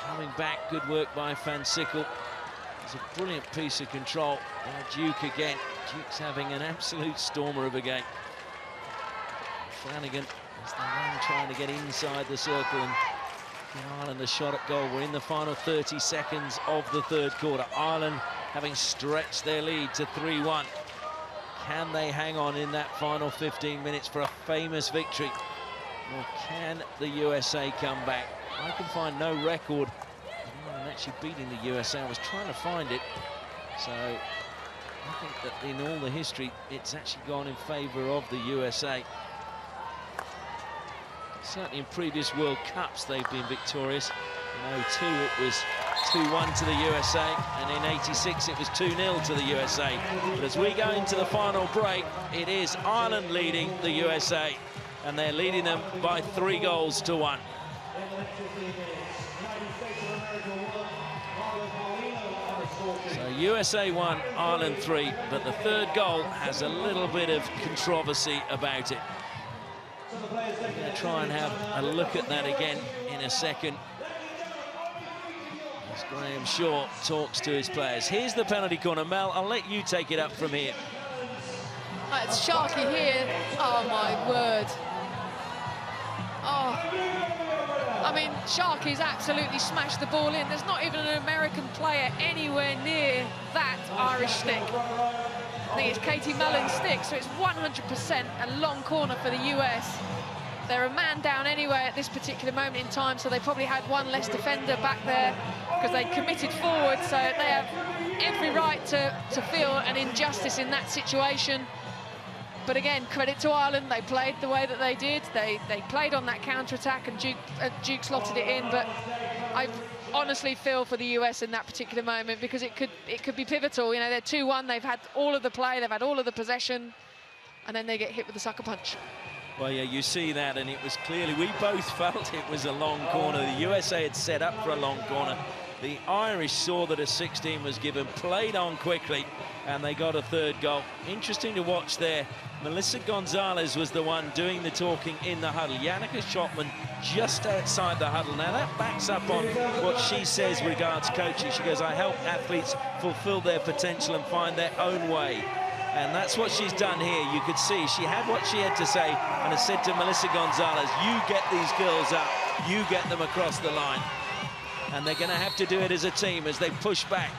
Coming back, good work by Van Sickle. It's a brilliant piece of control by Duke again. Duke's having an absolute stormer of a game. Flanagan is the one trying to get inside the circle and give Ireland a shot at goal. We're in the final 30 seconds of the third quarter. Ireland having stretched their lead to 3-1. Can they hang on in that final 15 minutes for a famous victory? Or can the USA come back? I can find no record of Ireland actually beating the USA. I was trying to find it. So I think that in all the history, it's actually gone in favour of the USA. Certainly in previous World Cups, they've been victorious. In 02, it was 2-1 to the USA, and in 86, it was 2-0 to the USA. But as we go into the final break, it is Ireland leading the USA, and they're leading them by 3-1. So USA 1, Ireland 3, but the third goal has a little bit of controversy about it. We're going to try and have a look at that again in a second, as Graham Shaw talks to his players. Here's the penalty corner. Mel, I'll let you take it up from here. It's Sharkey here. Oh, my word. Oh, I mean, Sharkey's absolutely smashed the ball in. There's not even an American player anywhere near that Irish stick. I think it's Katie Mullen's stick, so it's 100% a long corner for the US. They're a man down anyway at this particular moment in time, so they probably had one less defender back there because they committed forward, so they have every right to feel an injustice in that situation. But again, credit to Ireland, they played the way that they did. They played on that counter-attack, and Duke slotted it in, but I honestly feel for the US in that particular moment, because it could be pivotal. You know, they're 2-1, they've had all of the play, they've had all of the possession, and then they get hit with the sucker punch. Well, yeah, you see that, and it was clearly, we both felt it was a long corner. The USA had set up for a long corner. The Irish saw that a 16 was given, played on quickly, and they got a third goal. Interesting to watch there. Melissa Gonzalez was the one doing the talking in the huddle. Yannicka Schotman just outside the huddle. Now, that backs up on what she says regards coaching. She goes, I help athletes fulfill their potential and find their own way. And that's what she's done here. You could see she had what she had to say and has said to Melissa Gonzalez, you get these girls up, you get them across the line. And they're going to have to do it as a team as they push back.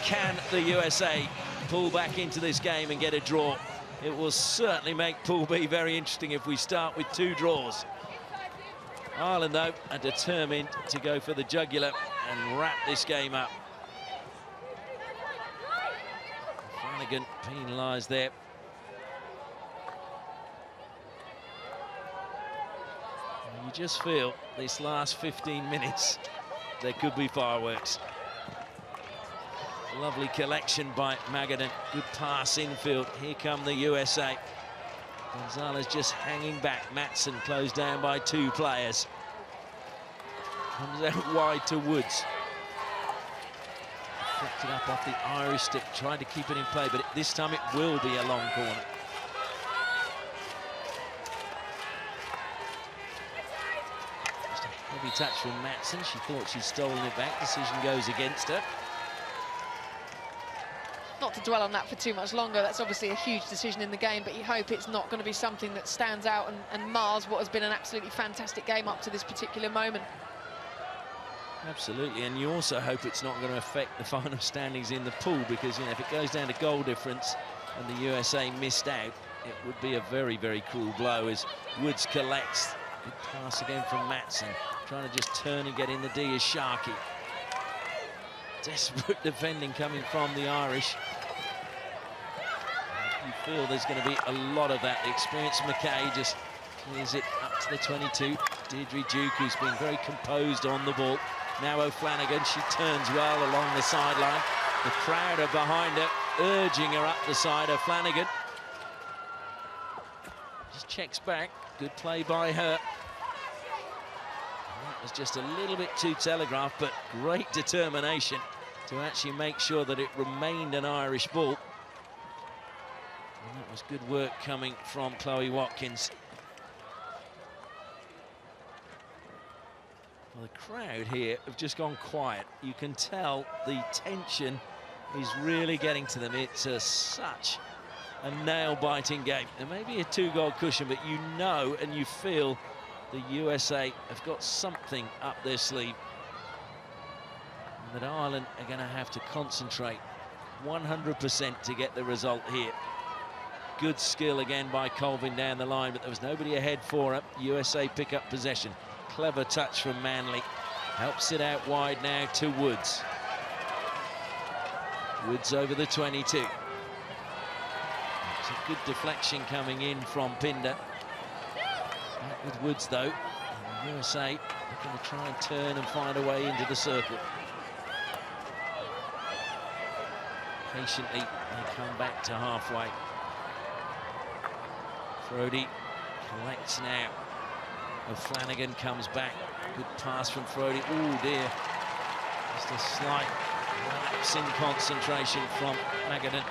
Can the USA pull back into this game and get a draw? It will certainly make Pool B very interesting if we start with 2 draws. Ireland, though, are determined to go for the jugular and wrap this game up. Flanagan penalised there. And you just feel this last 15 minutes, there could be fireworks. Lovely collection by Magadan. Good pass infield. Here come the USA. Gonzalez just hanging back. Matson closed down by 2 players. Comes out wide to Woods. Flicked it up off the Irish stick. Tried to keep it in play, but this time it will be a long corner. Just a heavy touch from Matson. She thought she'd stolen it back. Decision goes against her. Not to dwell on that for too much longer, that's obviously a huge decision in the game, but you hope it's not going to be something that stands out and mars what has been an absolutely fantastic game up to this particular moment. Absolutely, and you also hope it's not going to affect the final standings in the pool, because, you know, if it goes down to goal difference and the USA missed out, it would be a very, very cruel blow as Woods collects. Good pass again from Matson, trying to just turn and get in the D is Sharkey. Desperate defending coming from the Irish. You feel there's going to be a lot of that. The experienced McKay just clears it up to the 22. Deirdre Duke, who's been very composed on the ball. Now O'Flanagan, she turns well along the sideline. The crowd are behind her, urging her up the side. O'Flanagan just checks back. Good play by her. That was just a little bit too telegraphed, but great determination to actually make sure that it remained an Irish ball. And that was good work coming from Chloe Watkins. Well, the crowd here have just gone quiet. You can tell the tension is really getting to them. It's such a nail-biting game. There may be a 2-goal cushion, but you know and you feel the USA have got something up their sleeve, and that Ireland are going to have to concentrate 100% to get the result here. Good skill again by Colvin down the line, but there was nobody ahead for her. USA pick up possession. Clever touch from Manley. Helps it out wide now to Woods. Woods over the 22. It's a good deflection coming in from Pinder. Back with Woods, though. And the USA are going to try and turn and find a way into the circle. Patiently, they come back to halfway. Frody collects now. O'Flanagan comes back. Good pass from Frody. Oh, dear. Just a slight lapse in concentration from Magadan.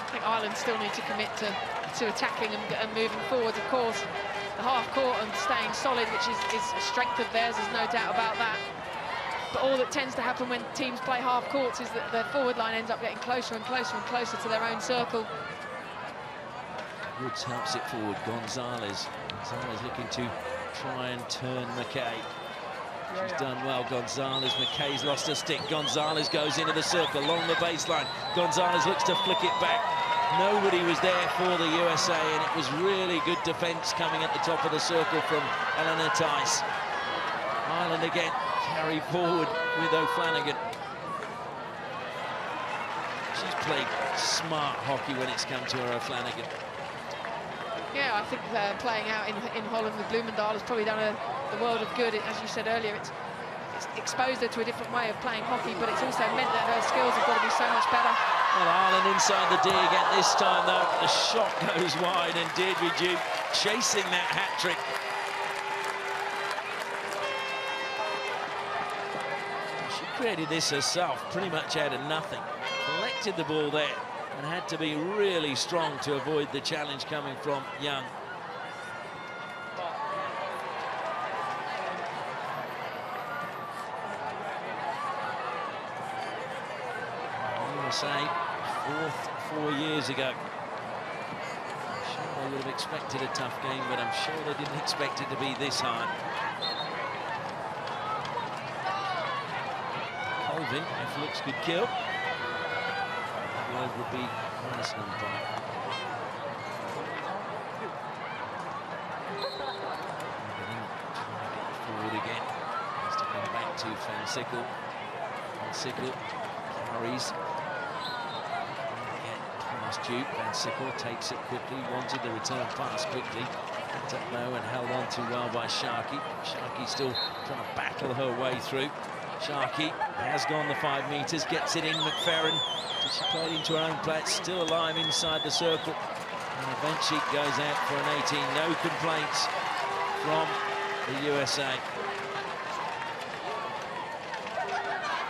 I think Ireland still need to commit to attacking and moving forward. Of course, the half court and staying solid, which is a strength of theirs, there's no doubt about that. But all that tends to happen when teams play half courts is that their forward line ends up getting closer and closer and closer to their own circle. Woods helps it forward. Gonzalez looking to try and turn McKay. She's done well, Gonzalez. McKay's lost her stick. Gonzalez goes into the circle along the baseline. Gonzalez looks to flick it back. Nobody was there for the USA, and it was really good defence coming at the top of the circle from Eleanor Tice. Ireland again carried forward with O'Flanagan. She's played smart hockey when it's come to her, O'Flanagan. Yeah, I think playing out in Holland with Bloemendaal has probably done the world of good. As you said earlier, it's exposed her to a different way of playing hockey, but it's also meant that her skills have got to be so much better. Well, Ireland inside the D again this time, though. The shot goes wide, and Deirdre Duke chasing that hat-trick. She created this herself, pretty much out of nothing. Collected the ball there and had to be really strong to avoid the challenge coming from Young. USA, fourth 4 years ago. I'm sure they would have expected a tough game, but I'm sure they didn't expect it to be this hard. Colvin, if looks good kill. The word would be minus umpire. Forward again. Has to come back to Van Sickle. Van Sickle carries. Again, past Duke. Van Sickle takes it quickly. Wanted the return pass quickly. Picked up low and held on to well by Sharkey. Sharkey still trying to battle her way through. Sharkey has gone the 5 metres, gets it in. McFerrin, she played into her own play, still alive inside the circle. And eventually goes out for an 18. No complaints from the USA. I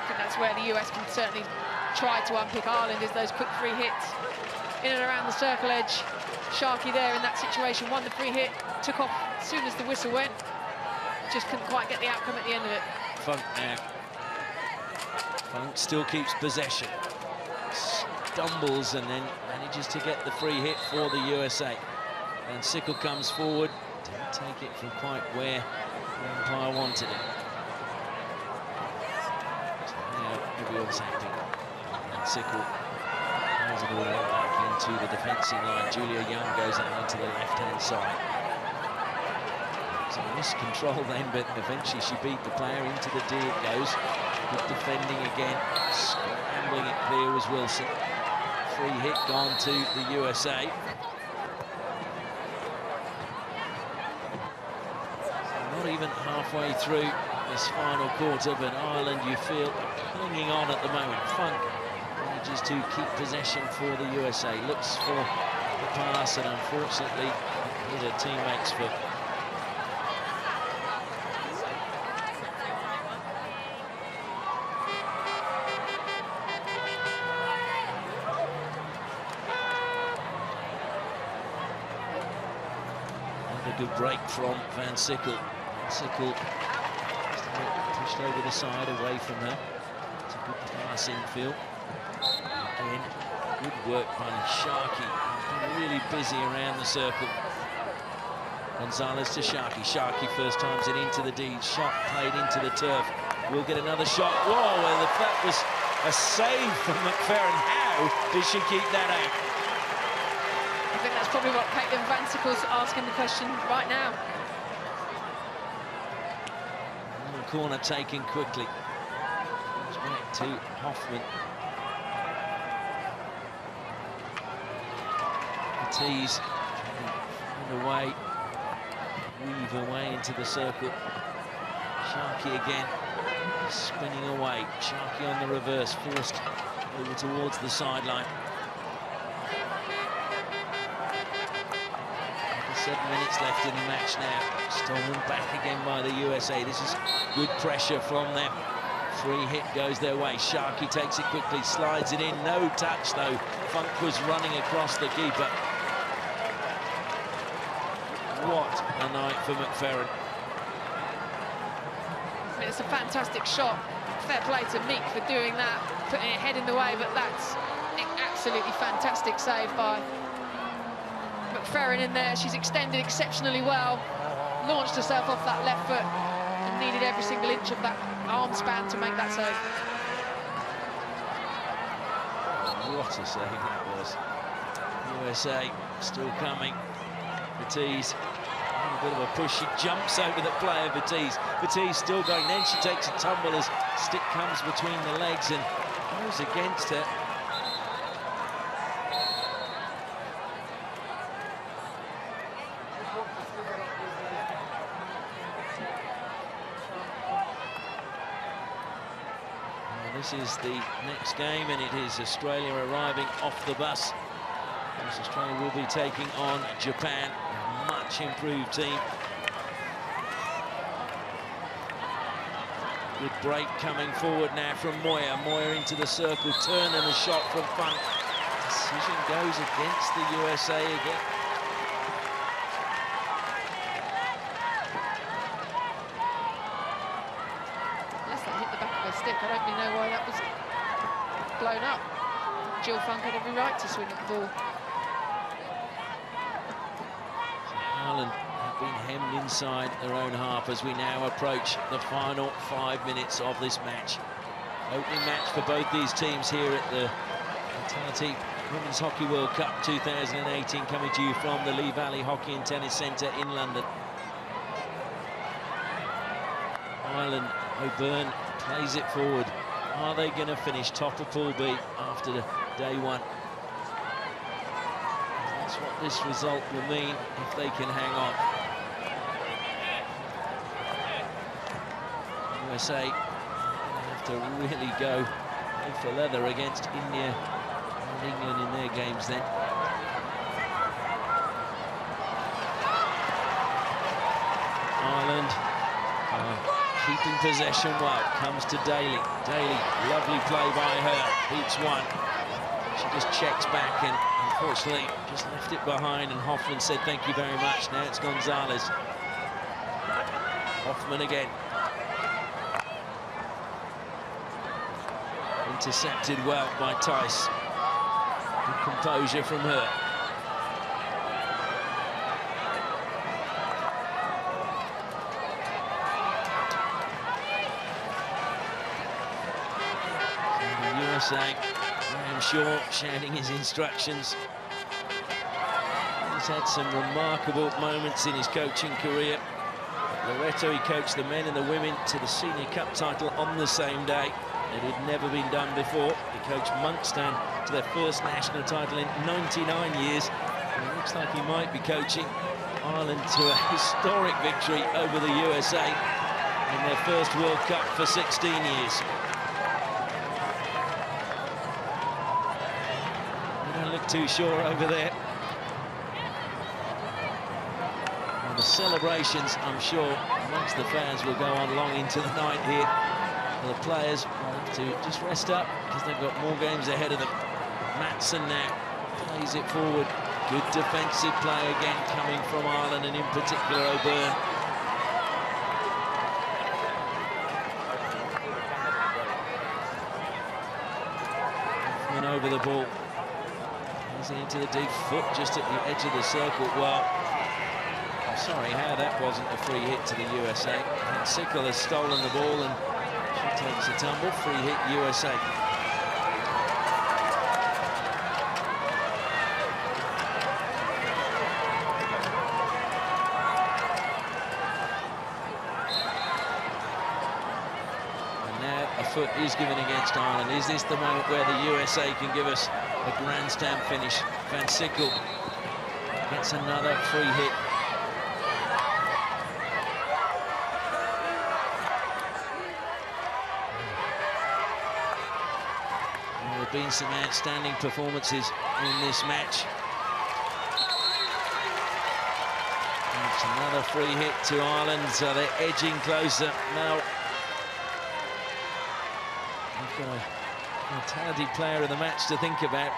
think that's where the US can certainly try to unpick Ireland, is those quick free hits in and around the circle edge. Sharkey there in that situation, won the free hit, took off as soon as the whistle went. Just couldn't quite get the outcome at the end of it. Funk now. Funk still keeps possession. Stumbles and then manages to get the free hit for the USA. And Sickle comes forward. Didn't take it from quite where the umpire wanted it. So now everyone's happy. And Sickle has it all back into the defensive line. Julia Young goes out into the left-hand side. So miscontrol then, but eventually she beat the player into the D. It goes. Good defending again. Scrambling it clear was Wilson. Free hit gone to the USA. So not even halfway through this final quarter, but Ireland, you feel, clinging on at the moment. Funk manages to keep possession for the USA. Looks for the pass and unfortunately hit her teammates for. Good break from Van Sickle. Sickle pushed over the side away from her. It's a good pass infield. Again, good work by Sharkey. Been really busy around the circle. Gonzalez to Sharkey. Sharkey first times it into the D. Shot played into the turf. We'll get another shot. Whoa, well, that was a save from McFerrin. How did she keep that out? I think that's probably what Caitlin Van Sickle's asking the question right now. And the corner taken quickly. It's back to Hoffman. The tees find a way, weave away into the circle. Sharkey again, spinning away. Sharkey on the reverse, forced over towards the sideline. 7 minutes left in the match now. Stolen back again by the USA. This is good pressure from them. Free hit goes their way. Sharkey takes it quickly, slides it in. No touch though. Funk was running across the keeper. What a night for McFerrin. I mean, it's a fantastic shot. Fair play to Meek for doing that, putting it head in the way, but that's an absolutely fantastic save by McFerrin in there. She's extended exceptionally well, launched herself off that left foot and needed every single inch of that arm span to make that save. What a save that was. USA still coming. Batiste, a bit of a push. She jumps over the player, Batiste. Batiste still going. Then she takes a tumble as stick comes between the legs and goes against her. This is the next game, and it is Australia arriving off the bus. As Australia will be taking on Japan, a much improved team. Good break coming forward now from Moya. Moya into the circle, turn and a shot from front. Decision goes against the USA again. Stick. I don't really know why that was blown up. Jill Funk had every right to swing at the ball. Ireland have been hemmed inside their own half as we now approach the final 5 minutes of this match. Opening match for both these teams here at the Vitality Women's Hockey World Cup 2018, coming to you from the Lee Valley Hockey and Tennis Centre in London. Ireland, O'Byrne plays it forward. Are they going to finish top of Pool B after day one? That's what this result will mean if they can hang on. USA have to really go for leather against India and England in their games then. Ireland keeping possession well, comes to Daly. Daly, lovely play by her, beats one. She just checks back and unfortunately just left it behind, and Hoffman said thank you very much. Now it's Gonzalez. Hoffman again. Intercepted well by Tice. Good composure from her. Graham Shaw shouting his instructions. He's had some remarkable moments in his coaching career. Loreto, he coached the men and the women to the Senior Cup title on the same day. It had never been done before. He coached Monkstown to their first national title in 99 years. And it looks like he might be coaching Ireland to a historic victory over the USA in their first World Cup for 16 years. Too sure over there. And the celebrations, I'm sure, amongst the fans will go on long into the night here. The players will have to just rest up because they've got more games ahead of them. Matson now plays it forward. Good defensive play again coming from Ireland, and in particular O'Byrne. Hoffman over the ball. Into the deep foot just at the edge of the circle. Well, I'm sorry how that wasn't a free hit to the USA. And Sickle has stolen the ball and she takes a tumble. Free hit USA. And now a foot is given against Ireland. Is this the moment where the USA can give us a grandstand finish? Van Sickle gets another free hit. There have been some outstanding performances in this match. And it's another free hit to Ireland, so they're edging closer. Now, we've got a talented player of the match to think about.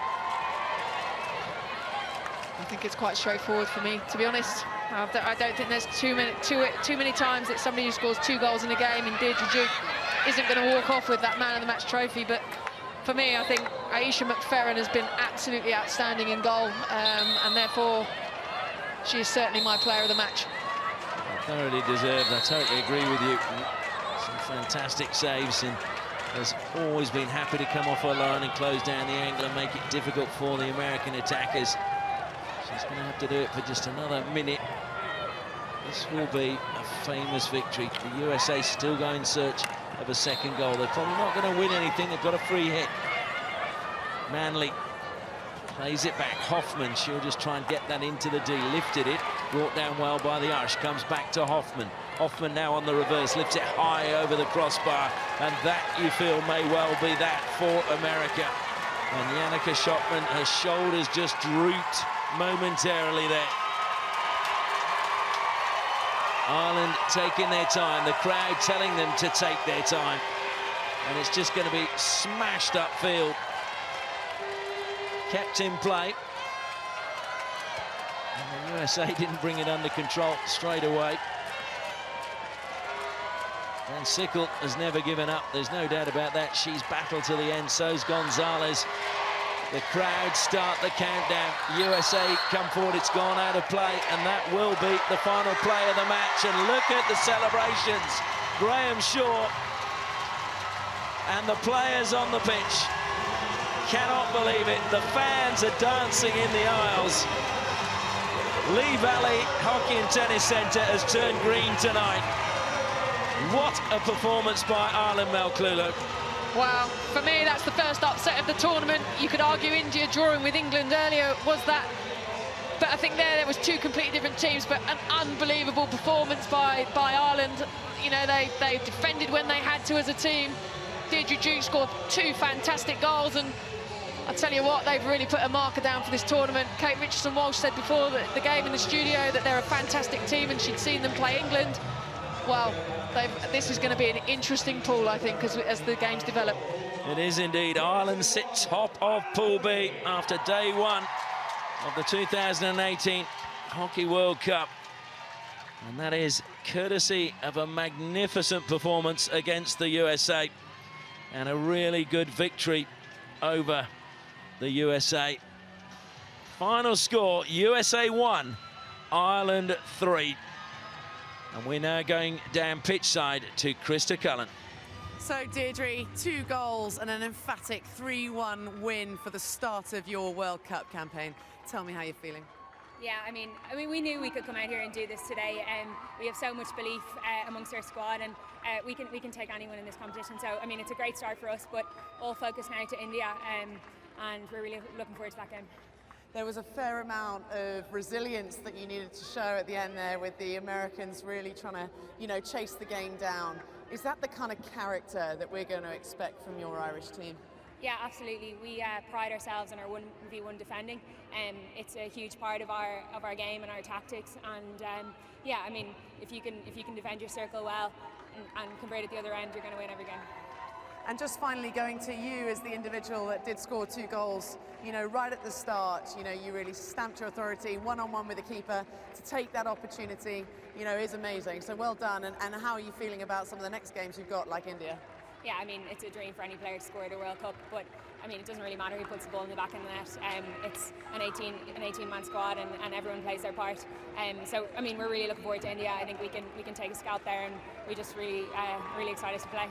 I think it's quite straightforward for me, to be honest. I don't think there's too many times that somebody who scores 2 goals in a game in Deirdre Duke isn't going to walk off with that man of the match trophy. But for me, I think Aisha McFerrin has been absolutely outstanding in goal, and therefore she is certainly my player of the match. Thoroughly deserved. I totally agree with you. Some fantastic saves, and has always been happy to come off her line and close down the angle and make it difficult for the American attackers. She's going to have to do it for just another minute. This will be a famous victory. The USA still go in search of a second goal. They're probably not going to win anything. They've got a free hit. Manley plays it back. Hoffman, she'll just try and get that into the D. Lifted it, brought down well by the Irish. Comes back to Hoffman. Hoffman now on the reverse, lifts it high over the crossbar. And that, you feel, may well be that for America. And Yannicka Schottman, her shoulders just drooped momentarily there. Ireland taking their time, the crowd telling them to take their time. And it's just going to be smashed upfield. Kept in play. And the USA didn't bring it under control straight away. And Sickle has never given up, there's no doubt about that. She's battled to the end, so's Gonzalez. The crowd start the countdown. USA come forward, it's gone out of play, and that will be the final play of the match. And look at the celebrations. Graham Shaw and the players on the pitch cannot believe it. The fans are dancing in the aisles. Lee Valley Hockey and Tennis Centre has turned green tonight. What a performance by Ireland, Mel Clulo. Wow, for me, that's the first upset of the tournament. You could argue India drawing with England earlier was that, but I think there was two completely different teams, but an unbelievable performance by Ireland. You know, they defended when they had to as a team. Deirdre Duke scored two fantastic goals, and I tell you what, they've really put a marker down for this tournament. Kate Richardson-Walsh said before the game in the studio that they're a fantastic team, and she'd seen them play England. Well, this is going to be an interesting pool, I think, as the games develop. It is indeed. Ireland sit top of Pool B after day one of the 2018 Hockey World Cup. And that is courtesy of a magnificent performance against the USA and a really good victory over the USA. Final score, USA 1, Ireland 3. And we're now going down pitch side to Krista Cullen. So, Deirdre, 2 goals and an emphatic 3-1 win for the start of your World Cup campaign. Tell me how you're feeling. Yeah, I mean, we knew we could come out here and do this today. We have so much belief amongst our squad, and we can take anyone in this competition. So, I mean, it's a great start for us, but all focus now to India, and we're really looking forward to that game. There was a fair amount of resilience that you needed to show at the end there, with the Americans really trying to, you know, chase the game down. Is that the kind of character that we're going to expect from your Irish team? Yeah, absolutely. We pride ourselves on our 1v1 defending. It's a huge part of our game and our tactics. And yeah, I mean, if you can defend your circle well and convert at the other end, you're going to win every game. And just finally, going to you as the individual that did score 2 goals, you know, right at the start, you know, you really stamped your authority one-on-one with the keeper. To take that opportunity, you know, is amazing. So well done. And how are you feeling about some of the next games you've got, like India? Yeah, I mean, it's a dream for any player to score at a World Cup, but I mean, it doesn't really matter who puts the ball in the back of the net. It's an 18-man squad, and everyone plays their part. So, I mean, we're really looking forward to India. I think we can take a scalp there, and we're just really excited to play.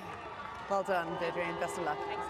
Well done, Deirdre, and best of luck. Thanks.